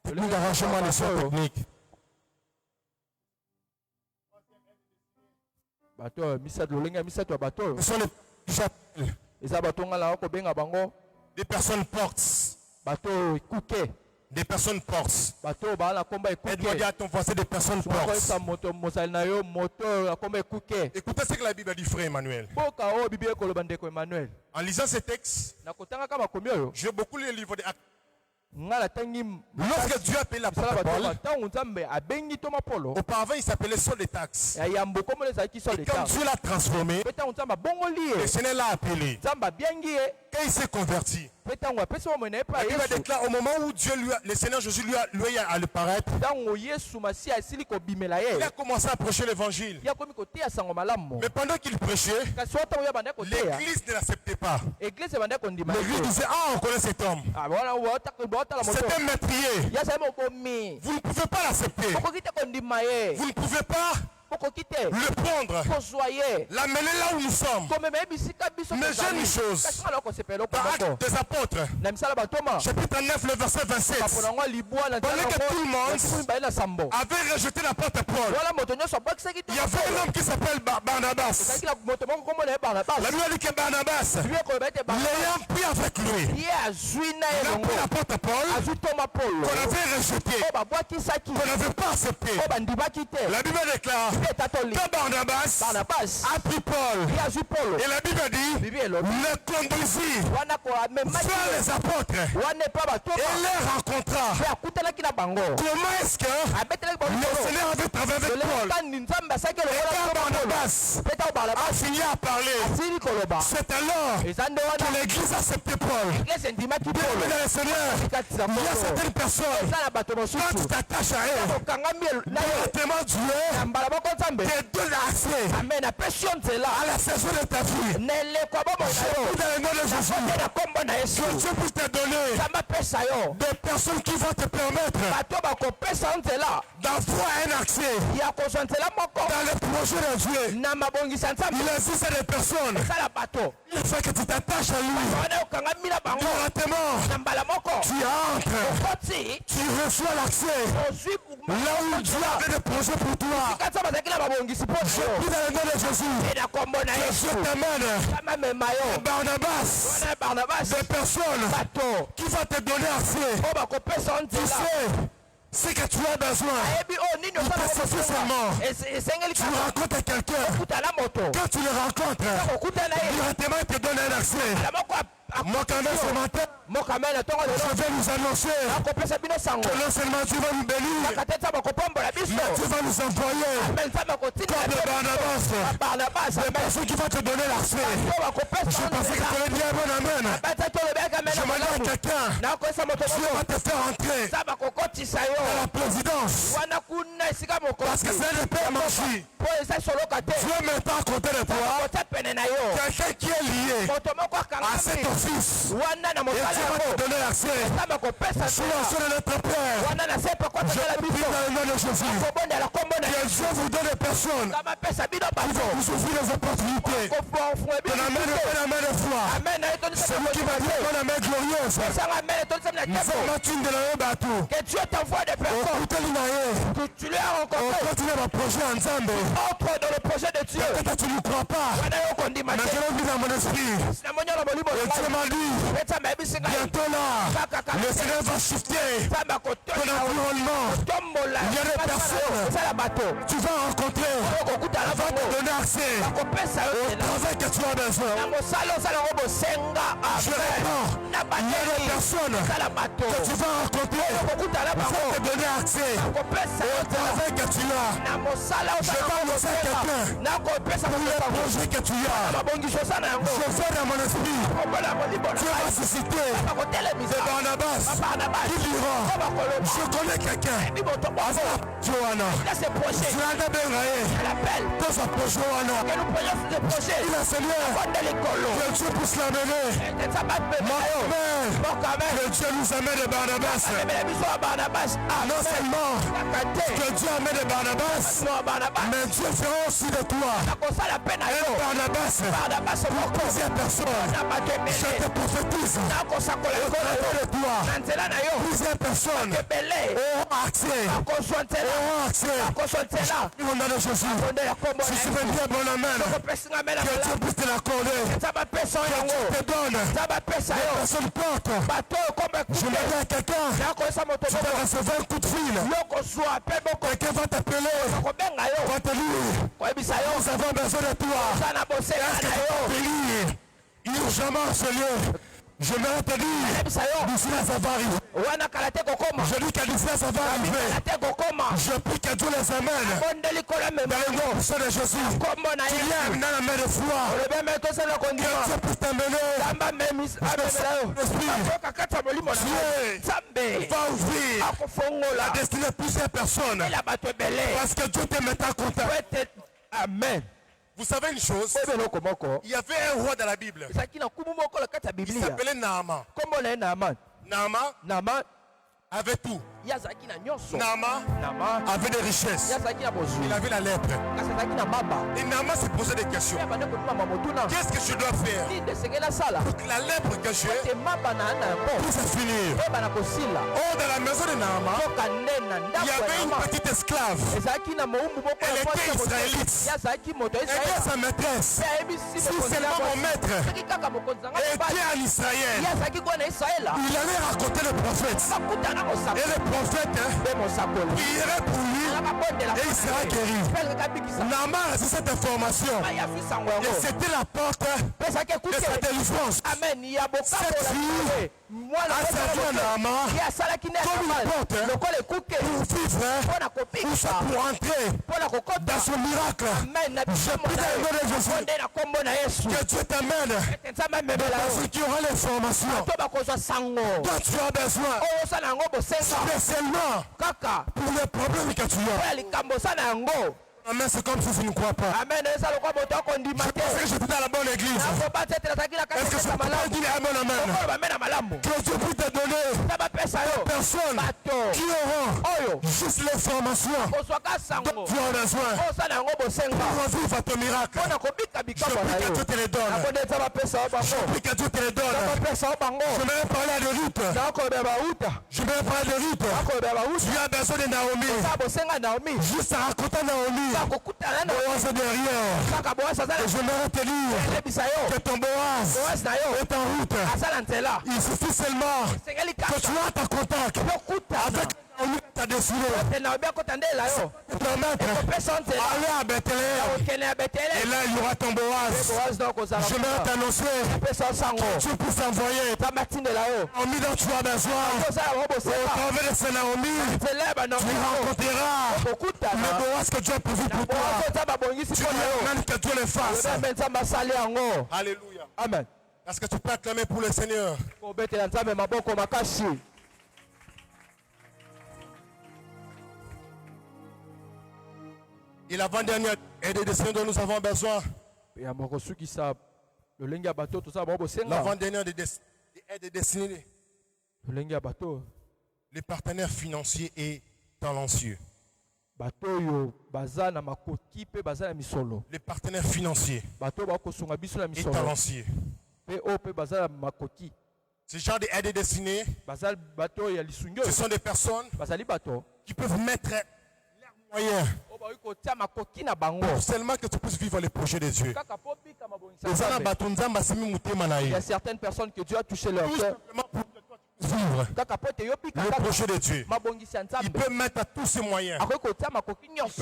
technique d'arrangement de son technique. Ce sont des personnes portes. Des personnes portes. Aide-moi à ton voisin des personnes portes. Écoutez ce que la Bible dit, frère Emmanuel. En lisant ces textes, j'ai beaucoup lu le livre des Actes. Lorsque Dieu a appelé l'apôtre Paul, auparavant il s'appelait Saul de Tarse. Et comme Dieu l'a transformé, le Seigneur l'a appelé. Quand il s'est converti, la Bible déclare au moment où le Seigneur Jésus lui a à paraître, il a commencé à prêcher l'évangile. Mais pendant qu'il prêchait, l'église ne l'acceptait pas. L'église disait, ah, on connaît cet homme. C'est un méprier. Vous ne pouvez pas l'accepter. Vous ne pouvez pas le prendre, l'amener là où nous sommes. Mais j'ai une chose. Dans Actes des Apôtres, chapitre 9, le verset 27. Pendant que tout le monde avait rejeté l'apôtre Paul, il y avait un homme qui s'appelle Barnabas. La Bible dit que Barnabas, l'ayant pris avec lui, il a pris l'apôtre Paul, qu'on avait rejeté, qu'on n'avait pas accepté. La Bible déclare que Barnabas a pris Paul. Et la Bible dit, le conduisit vers les apôtres et les rencontra. Comment est-ce que le Seigneur avait travaillé avec Paul? Et quand Barnabas a fini à parler, c'est alors que l'église a accepté Paul. Bien le Seigneur, il y a certaines personnes, quand tu t'attaches à eux, directement Dieu te donne accès à la saison de ta vie. Dans le nom de Jésus, que Dieu puisse te donner des personnes qui vont te permettre d'avoir un accès dans le projet de Dieu. Il existe des personnes, il faut que tu t'attaches à lui. Directement, tu entres, tu reçois l'accès là où Dieu a des projets pour toi. Je prie dans le nom de Jésus que Dieu t'amène Barnabas, des personnes qui vont te donner accès. Tu sais ce que tu as besoin. Il te suffit seulement. Tu rencontres quelqu'un. Quand tu le rencontres, directement il te donne un accès. Moi quand même ce matin, je vais nous annoncer que non seulement tu vas nous bénir, mais tu vas nous envoyer comme le Barnabas, des personnes qui vont te donner l'accès. Je pensais que tu allais dire bon amen. Je me dis à quelqu'un, Dieu va te faire entrer dans la présidence. Parce que c'est le Père Machi. Dieu met pas à côté de toi quelqu'un qui est lié à cet office. Et Dieu va te donner l'accès. Sous l'action de notre Père, je prie dans le nom de Jésus que Dieu vous donne des personnes qui vont vous ouvrir les opportunités. Ton amène de foi. Celui qui va dire ton amène glorieuse. Formatune de la bateau. Que Dieu t'envoie des personnes. Que tu les as rencontrés. On continue dans le projet ensemble. Entre dans le projet de Dieu. Peut-être que tu ne crois pas. Mais je l'ai vu dans mon esprit. Et Dieu m'a dit, bientôt là, le Seigneur va shifter ton environnement. Il y a des personnes, tu vas rencontrer, va te donner accès au travail que tu as besoin. Je réponds, il y a des personnes que tu vas rencontrer, va te donner accès au travail que tu as. Je vais annoncer à quelqu'un pour le projet que tu as. Je fais dans mon esprit, Dieu va susciter de Barnabas qui diront, je connais quelqu'un. Johanna, Johanna Bengaye, dans son projet Johanna, il a Seigneur, que Dieu puisse l'amener. Que Dieu nous amène de Barnabas. Non seulement que Dieu amène de Barnabas, mais Dieu fera aussi de toi un Barnabas pour plusieurs personnes. Je te prophétise de toi, plusieurs personnes auront accès au nom de Jésus. Si tu veux bien, bon amen, que Dieu puisse te l'accorder, que Dieu te donne les personnes portent. Je me dis à quelqu'un, tu vas recevoir un coup de fil, quelqu'un va t'appeler, va te dire, nous avons besoin de toi. Est-ce que tu peux venir urgemment ce lieu? Je vais te dire, d'ici là ça va arriver. Je dis que d'ici là ça va arriver. Je prie que Dieu les amène dans le nom de Jésus. Tu viens dans la main de foi. Que Dieu puisse t'amener l'esprit. Dieu va ouvrir la destinée de plusieurs personnes. Parce que Dieu te mettra en contact. Amen. Vous savez une chose, il y avait un roi dans la Bible. Il s'appelait Naaman. Naaman avait tout. Naaman avait des richesses. Il avait la lèpre. Et Naaman se posait des questions. Qu'est-ce que je dois faire pour que la lèpre que j'ai puisse finir? Oh, dans la maison de Naaman, il y avait une petite esclave. Elle était israélite. Elle était sa maîtresse. Si seulement mon maître était en Israël, il allait raconter le prophète. Et le prophète prierait pour lui et il sera guéri. Naaman a reçu cette information. Et c'était la porte de sa délivrance. Cette fille a servi à Naaman comme une porte pour vivre ou ça pour entrer dans son miracle. Je prie dans le nom de Jésus que Dieu t'amène des personnes qui auront l'information dont tu as besoin. Spécialement pour les problèmes que tu as. Amen, c'est comme si tu ne crois pas. Amen. Je pense que j'étais dans la bonne église. Est-ce que ça peut dire amen, amen? Que Dieu puisse te donner des personnes qui auront juste l'information dont tu as besoin pour vivre ton miracle. Je prie que Dieu te les donne. Je prie que Dieu te les donne. Je vais parler de Ruth. Je vais parler de Ruth. Tu as besoin de Naomi. Juste à raconter Naomi. Boaz est derrière. Et je vais te dire que ton Boaz est en route. Il suffit seulement que tu as ta contact avec ta destinée. Permettre aller à Bethléem. Et là il y aura ton Boaz. Je vais t'annoncer que tu puisses envoyer Naomi dont tu as besoin. Au travers de ce Naomi, tu rencontreras le Boaz que Dieu a prévu pour toi. Tu demandes que Dieu le fasse. Alléluia. Amen. Est-ce que tu peux acclamer pour le Seigneur? Et l'avant-dernière aide des destinés dont nous avons besoin. L'avant-dernière aide des destinés. Les partenaires financiers et talentueux. Les partenaires financiers et talentueux. Ce genre d'aide destinée, ce sont des personnes qui peuvent mettre leurs moyens pour seulement que tu puisses vivre les projets de Dieu. Il y a certaines personnes que Dieu a touché leur cœur. Vivre le projet de Dieu. Il peut mettre tous ses moyens. Il peut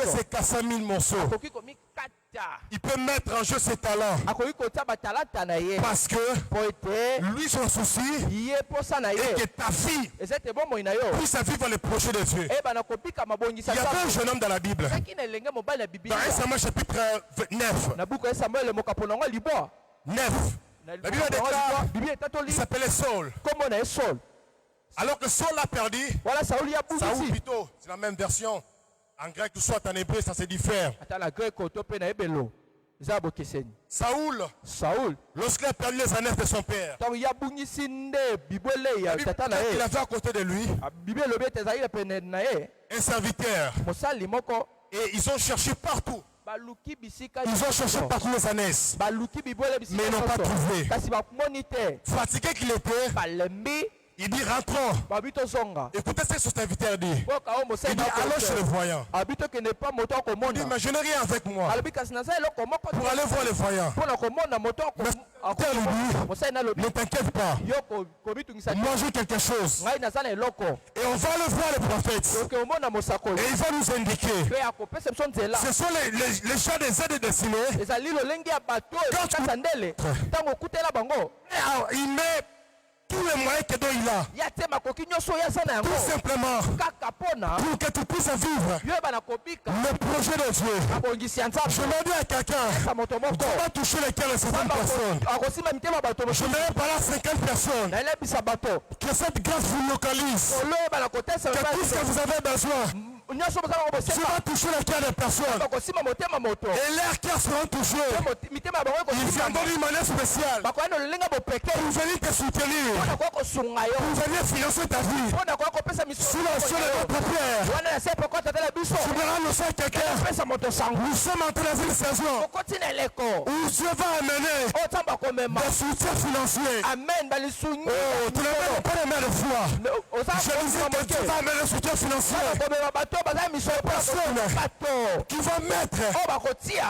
se casser 1000 morceaux. Il peut mettre en jeu ses talents. Parce que lui, son souci est que ta fille puisse vivre le projet de Dieu. Il y avait un jeune homme dans la Bible. Dans 1 Samuel chapitre 9. La Bible déclare, il s'appelait Saul. Alors que Saul l'a perdu, Saoul plutôt, c'est la même version. En grec, tout soit en hébreu, ça se diffère. Saoul, lorsqu'il a perdu les années de son père, il avait à côté de lui un serviteur. Et ils ont cherché partout. Ils ont cherché partout les années, mais ils n'ont pas trouvé. Fatigué qu'il était, il dit rentrons. Écoutez ce que son serviteur dit. Il dit allons chez le voyant. Il dit mais je n'ai rien avec moi pour aller voir le voyant. Mais ne t'inquiète pas. Moi j'ai quelque chose. Et on va le voir le prophète. Et il va nous indiquer. Ce sont les gens des aides destinés. Il met tous les moyens que il a. Tout simplement pour que tu puisses vivre le projet de Dieu. Je l'ai dit à quelqu'un, tu vas toucher les cœurs de certaines personnes. Je n'ai pas là 50 personnes. Que cette grâce vous localise. Que tout ce que vous avez besoin, tu vas toucher les cœurs des personnes. Et leurs cœurs seront touchés. Ils viendront d'une manière spéciale pour venir te soutenir, pour venir financer ta vie. Sous la soeur de notre Père, tu verras annoncer quelqu'un. Nous sommes en train de vivre une saison où Dieu va amener des soutiens financiers. Oh, tu ne mets pas les mains de foi. Je disais que Dieu va amener des soutiens financiers. Personne qui va mettre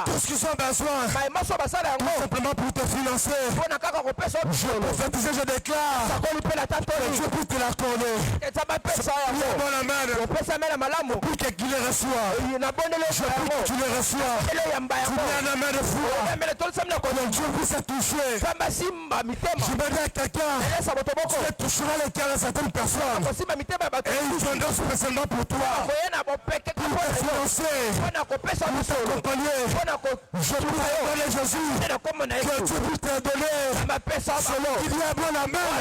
tout ce qu'ils ont besoin tout simplement pour te financer. Je prophétise, je déclare que Dieu peut te l'accorder. Prends la main pour que tu les reçois. Je prie que tu les reçois. Tu mets la main de foi. Que Dieu puisse te toucher. Je me dis à quelqu'un, tu toucheras les cœurs de certaines personnes. Et ils viendront spécialement pour toi. Pour te financer, pour t'accompagner. Je prie dans Jésus que Dieu puisse te donner selon qu'il y a bon amen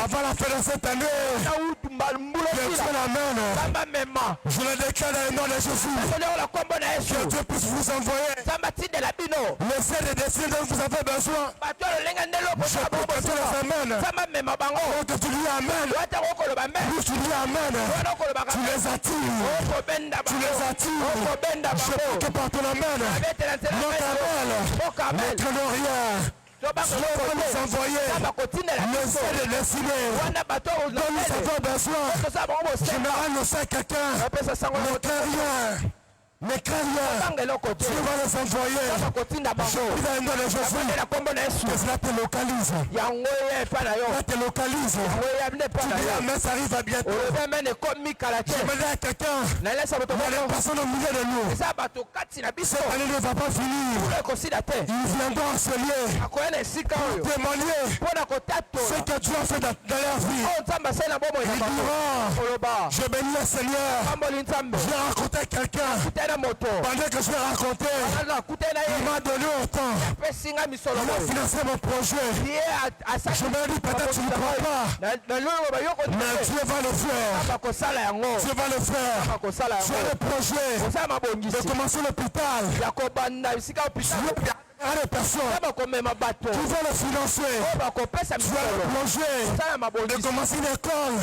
avant la fin de cette année. Que Dieu l'amène. Je le déclare dans le nom de Jésus. Que Dieu puisse vous envoyer les aides et des signes dont vous avez besoin. Je prie que Dieu les amène. Oh, que tu lui amènes. Plus tu lui amènes. Tu les attires. Tu les attires. Je prie que par ton amène, notre Abel, notre Gloria, Dieu va nous envoyer les aides destinés dont nous avons besoin. Je me rends aussi à quelqu'un. Ne crains rien. Mais crains rien. Dieu va les envoyer. Je prie dans le nom de Jésus que cela te localise. Ça te localise. Tu dis mais ça arrive à bientôt. Je me dis à quelqu'un, il y a des personnes au milieu de nous. Cette année ne va pas finir. Ils viendront en ce lieu pour témoigner ce que Dieu a fait dans leur vie. Ils diront, je bénis le Seigneur. J'ai rencontré quelqu'un. Pendant que je vais raconter, il m'a donné autant. Il a financé mon projet. Je me dis peut-être tu ne crois pas. Mais Dieu va le faire. Dieu va le faire. J'ai le projet de commencer l'hôpital. Il y a des personnes qui vont le financer. Tu as le projet de commencer une école.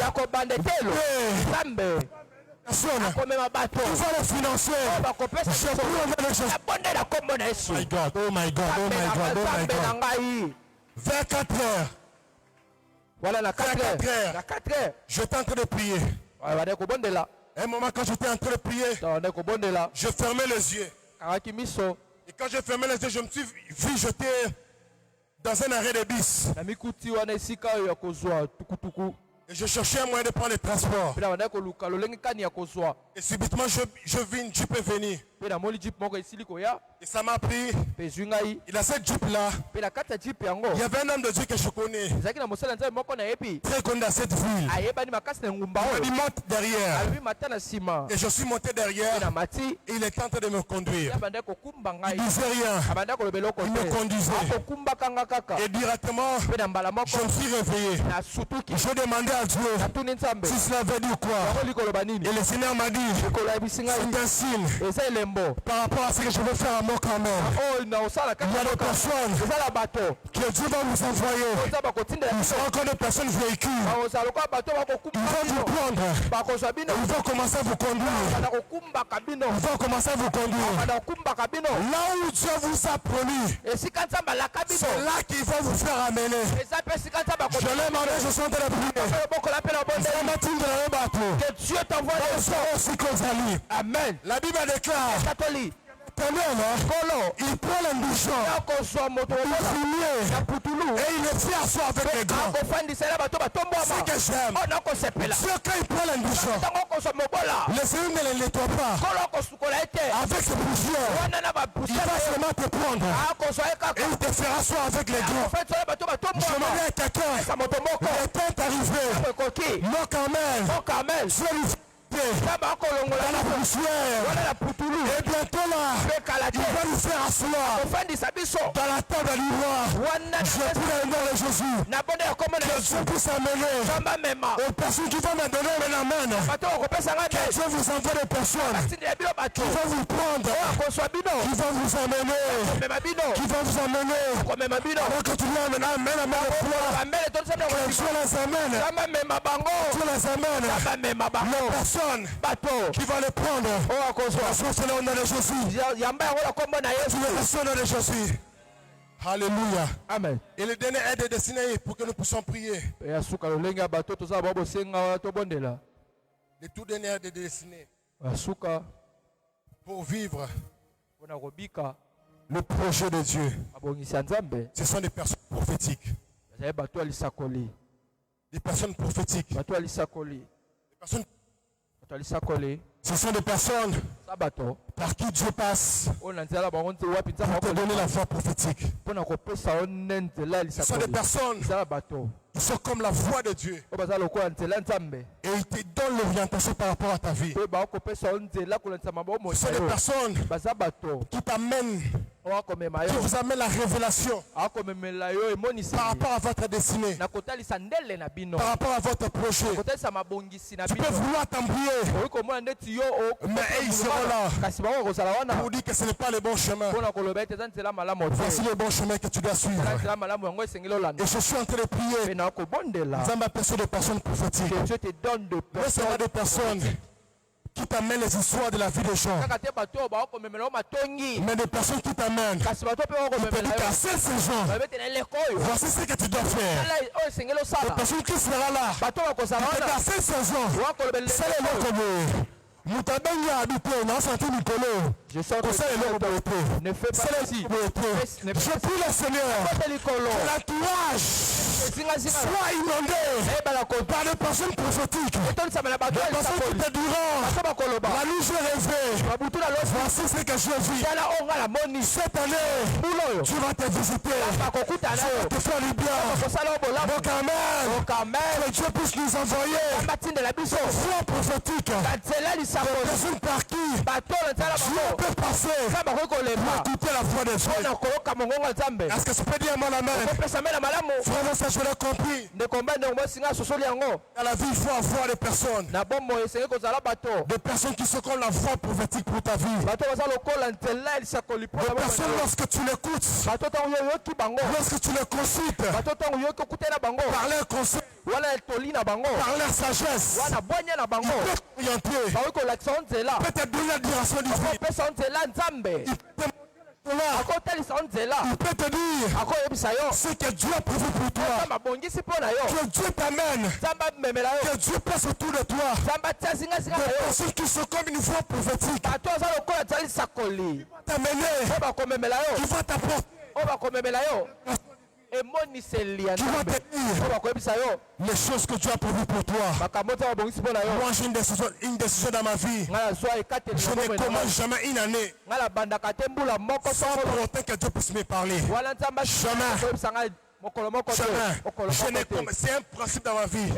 Personne qui va le financer. Je prie au nom de Jésus. Oh my God, oh my God, oh my God, oh my God. Vers 4 heures. Voilà la 4 heures. J'étais en train de prier. Un moment quand j'étais en train de prier, je fermais les yeux. Et quand j'ai fermé les yeux, je me suis vu jeter dans un arrêt de bus. Et je cherchais un moyen de prendre le transport. Et subitement, je vis une Jeep venir. Et ça m'a pris. Il a cette Jeep là. Il y avait un homme de Dieu que je connais. Très connu dans cette ville. Il m'a dit monte derrière. Et je suis monté derrière. Et il était en train de me conduire. Il ne disait rien. Il me conduisait. Et directement, je me suis réveillé. Je demandais à Dieu si cela veut dire quoi. Et le Seigneur m'a dit c'est un signe par rapport à ce que je veux faire à moi quand même. Il y a des personnes que Dieu va vous envoyer. Il sera encore des personnes véhicules. Ils vont vous prendre. Ils vont commencer à vous conduire. Ils vont commencer à vous conduire. Là où Dieu vous a promis, c'est là qu'il va vous faire amener. Je l'ai demandé, je suis en train de prier. Que Dieu t'envoie aussi qu'on s'allie. Amen. La Bible déclare. Il prend l'ambition, il fumier, et il est fier soi avec les grands. C'est que j'aime. Dieu, quand il prend l'ambition, le Seigneur ne le nettoie pas avec ses poussières. Il va seulement te prendre et il te fera soi avec les grands. Je me dis à quelqu'un, le temps est arrivé. Non quand même, Dieu lui dans la poussière. Et bientôt là, il va nous faire asseoir dans la table à l'ivoire. Je prie dans le nom de Jésus que Dieu puisse amener aux personnes qui vont me donner un amen. Que Dieu vous envoie des personnes qui vont vous prendre, qui vont vous amener, qui vont vous amener. Alors que tu viens maintenant, amen, que Dieu les amène. Dieu les amène. Les personnes qui va les prendre. C'est le nom de Jésus. C'est le nom de Jésus. Alléluia. Amen. Et le dernier aide est destiné pour que nous puissions prier. Le tout dernier aide est destiné pour vivre le projet de Dieu. Ce sont des personnes prophétiques. Des personnes prophétiques. Ce sont des personnes par qui Dieu passe pour te donner la foi prophétique. Ce sont des personnes qui sont comme la voix de Dieu et ils te donnent l'orientation par rapport à ta vie. Ce sont des personnes qui t'amènent, qui vous amènent la révélation par rapport à votre destinée, par rapport à votre projet. Tu peux vouloir t'embrouiller, mais ils seront là pour dire que ce n'est pas le bon chemin. Voici le bon chemin que tu dois suivre. Et je suis en train de prier. Nous avons aperçu des personnes prophétiques. Mais ce sont des personnes qui t'amènent les histoires de la vie des gens. Mais des personnes qui t'amènent, qui te disent qu'à cette saison, voici ce que tu dois faire. Des personnes qui seront là, qui te disent qu'à cette saison, c'est le nom. Mutabenga habité, on a senti Nicolo. Je sens que c'est le nom. Ne fais pas ceci. Je prie le Seigneur que l'entourage soit inondé par des personnes prophétiques. Des personnes qui te diront la nuit j'ai rêvé. Voici ce que je vis. Cette année, tu vas te visiter. Tu vas te faire du bien. Donc amen. Que Dieu puisse nous envoyer une foi prophétique. Des personnes par qui Dieu peut passer pour écouter la voix de Dieu. Est-ce que ça peut dire mon amen? Frère, ça je l'ai compris. Dans la vie, il faut avoir des personnes. Des personnes qui sont comme la voix prophétique pour ta vie. Des personnes, lorsque tu l'écoutes, lorsque tu les consultes, par leur conseil, par leur sagesse, ils peuvent t'orienter. Peut-être donner la direction du vie. Il peut te dire ce que Dieu a prévu pour toi. Que Dieu t'amène. Que Dieu passe autour de toi. Des personnes qui sont comme une voix prophétique. T'amener. Qui va t'apporter. Qui va te dire les choses que Dieu a prévues pour toi. Moi j'ai une décision dans ma vie. Je ne commence jamais une année sans pour autant que Dieu puisse me parler. Jamais. C'est un principe dans ma vie.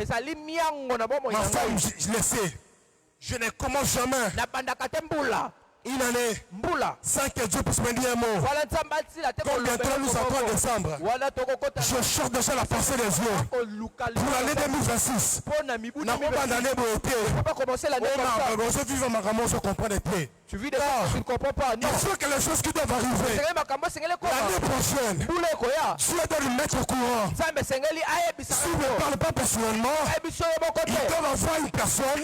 Ma femme, je le sais. Je ne commence jamais une année sans que Dieu puisse me dire un mot. Comme bientôt nous sommes en décembre, je cherche déjà la pensée des yeux pour l'année 2026. Tu vis des choses, tu ne comprends pas. Il faut que les choses qui doivent arriver l'année prochaine, Dieu doit nous mettre au courant. S'il ne parle pas personnellement, il doit avoir une personne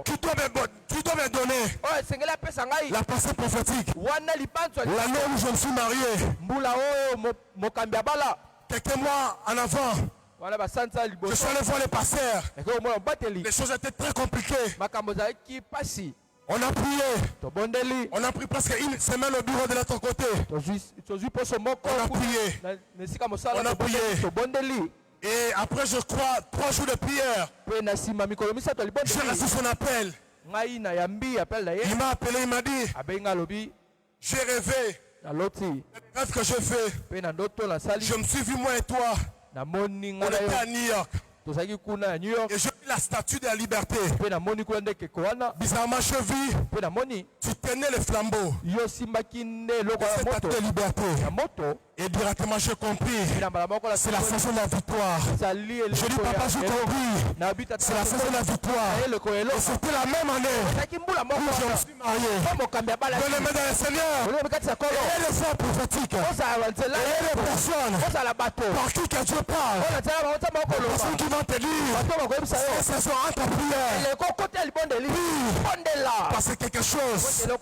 qui doit me donner la pensée prophétique. L'année où je me suis marié, quelques mois en avant, je suis allé voir les pasteurs. Les choses étaient très compliquées. On a prié. On a pris presque une semaine au bureau de l'autre côté. On a prié. On a prié. Et après, je crois, 3 jours de prière, j'ai reçu son appel. Il m'a appelé, il m'a dit, j'ai rêvé. Le rêve que j'ai fait, je me suis vu moi et toi. On était à New York. Et je vis la statue de la liberté. Bizarrement, je vis, tu tenais le flambeau. Cette statue de liberté. Et directement, j'ai compris. C'est la saison de la victoire. Je dis, papa, j'ai compris. C'est la saison de la victoire. Et c'était la même année où je me suis marié. Dans les mains de Seigneur. Et les fois prophétiques. Et les personnes par qui que Dieu parle. Les personnes qui vont te dire, c'est son entre prière. Parce que quelque chose Dieu a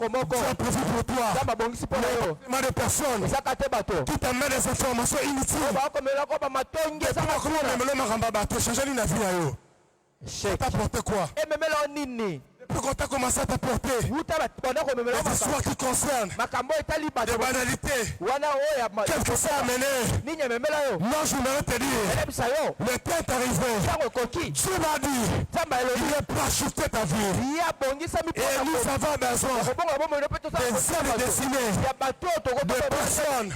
prévu pour toi. Mais des personnes qui t'amènent des informations inutiles. C'est t'apporter quoi? Plus quand tu as commencé à t'apporter des histoires qui concernent des banalités, qu'est-ce que ça a amené? Moi je voudrais te dire, le temps est arrivé. Dieu m'a dit, il est prêt à shifter ta vie. Et nous avons besoin des êtres destinés, des personnes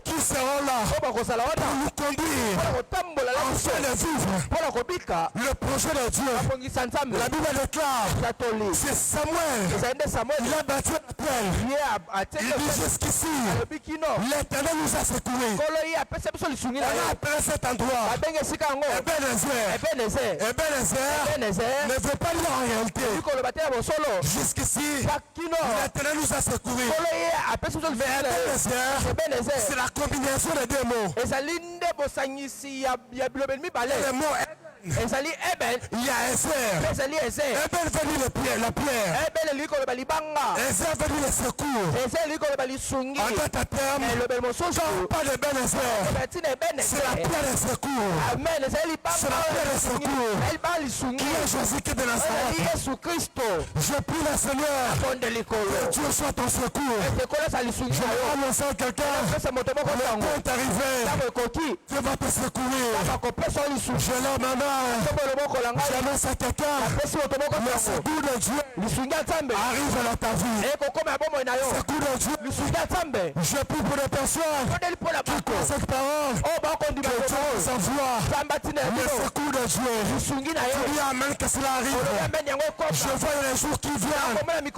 qui seront là pour nous conduire afin de vivre le projet de Dieu. La Bible déclare, c'est Samuel, il a battu la terre. Il dit jusqu'ici, l'Éternel nous a secourés. On a appelé cet endroit Ebenezer. Ebenezer ne veut pas dire en réalité. Jusqu'ici, l'Éternel nous a secourés. Ebenezer, c'est la combinaison des deux mots. Le mot il y a Ezer. Eben veut dire la pierre. Ezer veut dire le secours. En d'autres termes, quand on parle d'Ebenezer, c'est la pierre de secours. C'est la pierre de secours. Qui est Jésus-Christ de Nazareth. Je prie le Seigneur que Dieu soit ton secours. Je annonce à quelqu'un, le temps est arrivé. Dieu va te secourir. Je l'aime, maman. J'annonce à quelqu'un, le secours de Dieu arrive dans ta vie. Secours de Dieu. Je prie pour les personnes qui croient cette parole, que Dieu nous envoie le secours de Dieu. Tu dis amen que cela arrive. Je vois les jours qui viennent. Dieu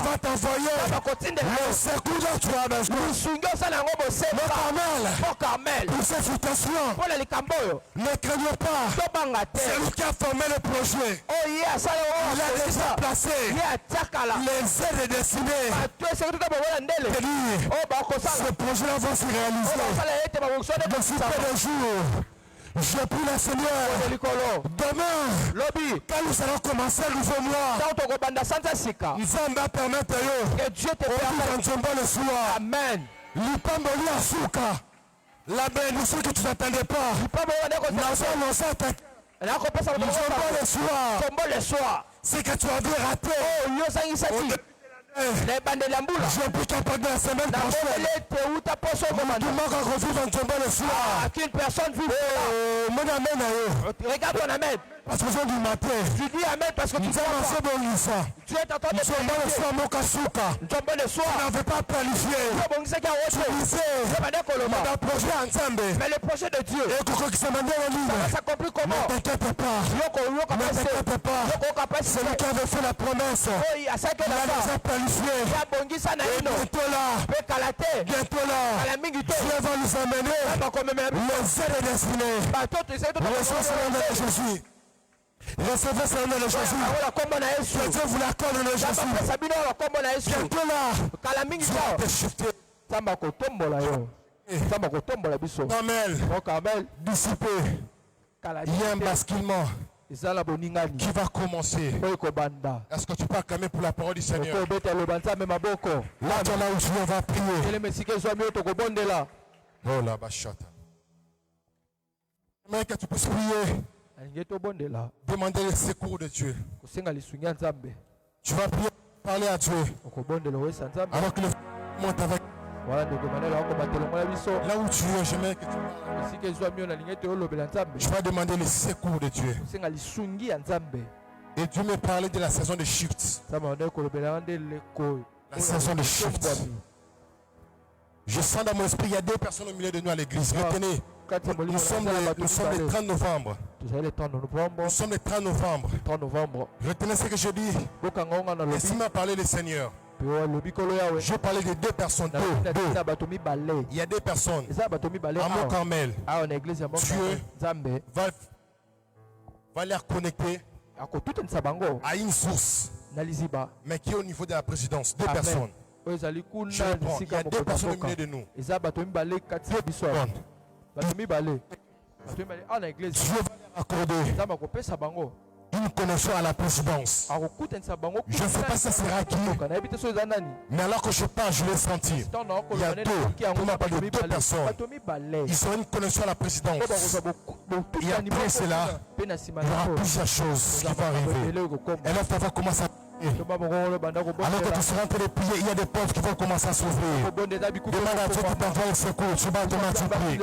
va t'envoyer le secours de Dieu. Le Carmel, pour cette situation, ne craignez pas. C'est lui qui a formé le projet. Il a déjà placé les aides destinées. Ce projet-là va se réaliser. Dans ce peu de jours, Je prie le Seigneur. Demain, Lobby. quand nous allons commencer un nouveau mois, nous allons permettre Que Dieu te permette. le soir. Amen. Lipamboli asuka. La bénédiction que tu n'attendais pas. Nous allons lancer le soir. C'est que tu avais raté. Les bandes de l'amboula. Je prie qu'à partir de la semaine prochaine, le soir. Qu'une personne vive. Regarde ton amen. Parce que du matin. Tu dis amen parce que tu Tu es en train de le soir. Tu n'avais pas planifié. Tu disais, projet ensemble. Mais le projet de Dieu, Ça ça s'accomplit comment? ne t'inquiète pas. Celui qui avait fait la promesse, il a déjà planifié. Et bientôt là, Dieu va nous amener les aides destinées. Recevez le nom de Jésus. Recevez ce nom de Jésus. Que Dieu vous l'accorde dans le Jésus. Bientôt là, Dieu va te shifter. Carmel, dissipé. Il y a un basculement qui va commencer. Est-ce que tu peux acclamer pour la parole du Seigneur? Là, tu es là où Dieu va prier. Oh la bachata. J'aimerais que tu puisses prier. Demander le secours de Dieu. Tu vas prier, parler à Dieu. Alors que le monte avec. Là où tu es, j'aimerais que tu vas demander le secours de Dieu. Et Dieu me parlait de la saison de shift. La saison de shift. Je sens dans mon esprit, il y a deux personnes au milieu de nous à l'église. Retenez, nous sommes le 30 novembre. Nous sommes le 30 novembre. Retenez ce que je dis. Laissez moi parler le Seigneur. Je parlais de deux personnes. Il y a deux personnes. À mon Carmel. Dieu va les reconnecter à une source. Mais qui est au niveau de la présidence. Deux personnes. Je reprends. Il y a deux personnes au milieu de nous. Dieu va les accorder une connexion à la présidence. Je ne sais pas si ça sera qui. Mais alors que je parle, je l'ai senti. Il y a deux personnes. Ils ont une connexion à la présidence. Et après cela, il y aura plusieurs choses qui vont arriver. Et là, ça va commencer à... Alors que tu seras en train de prier, il y a des portes qui vont commencer à s'ouvrir. Demande à Dieu qui t'envoie le secours. Tu vas automatiquement prier.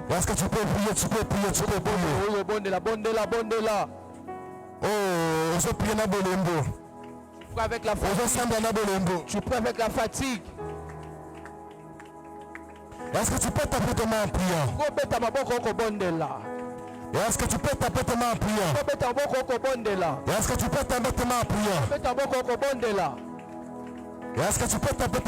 Est-ce que tu peux prier? Tu peux prier. Oh, je prie na bolembo. Avec la fatigue. Tu peux avec la fatigue. Est-ce que tu peux taper tes mains en priant? Est-ce que tu peux taper tes mains en priant? Est-ce que tu peux taper tes mains en priant? Est-ce que tu peux taper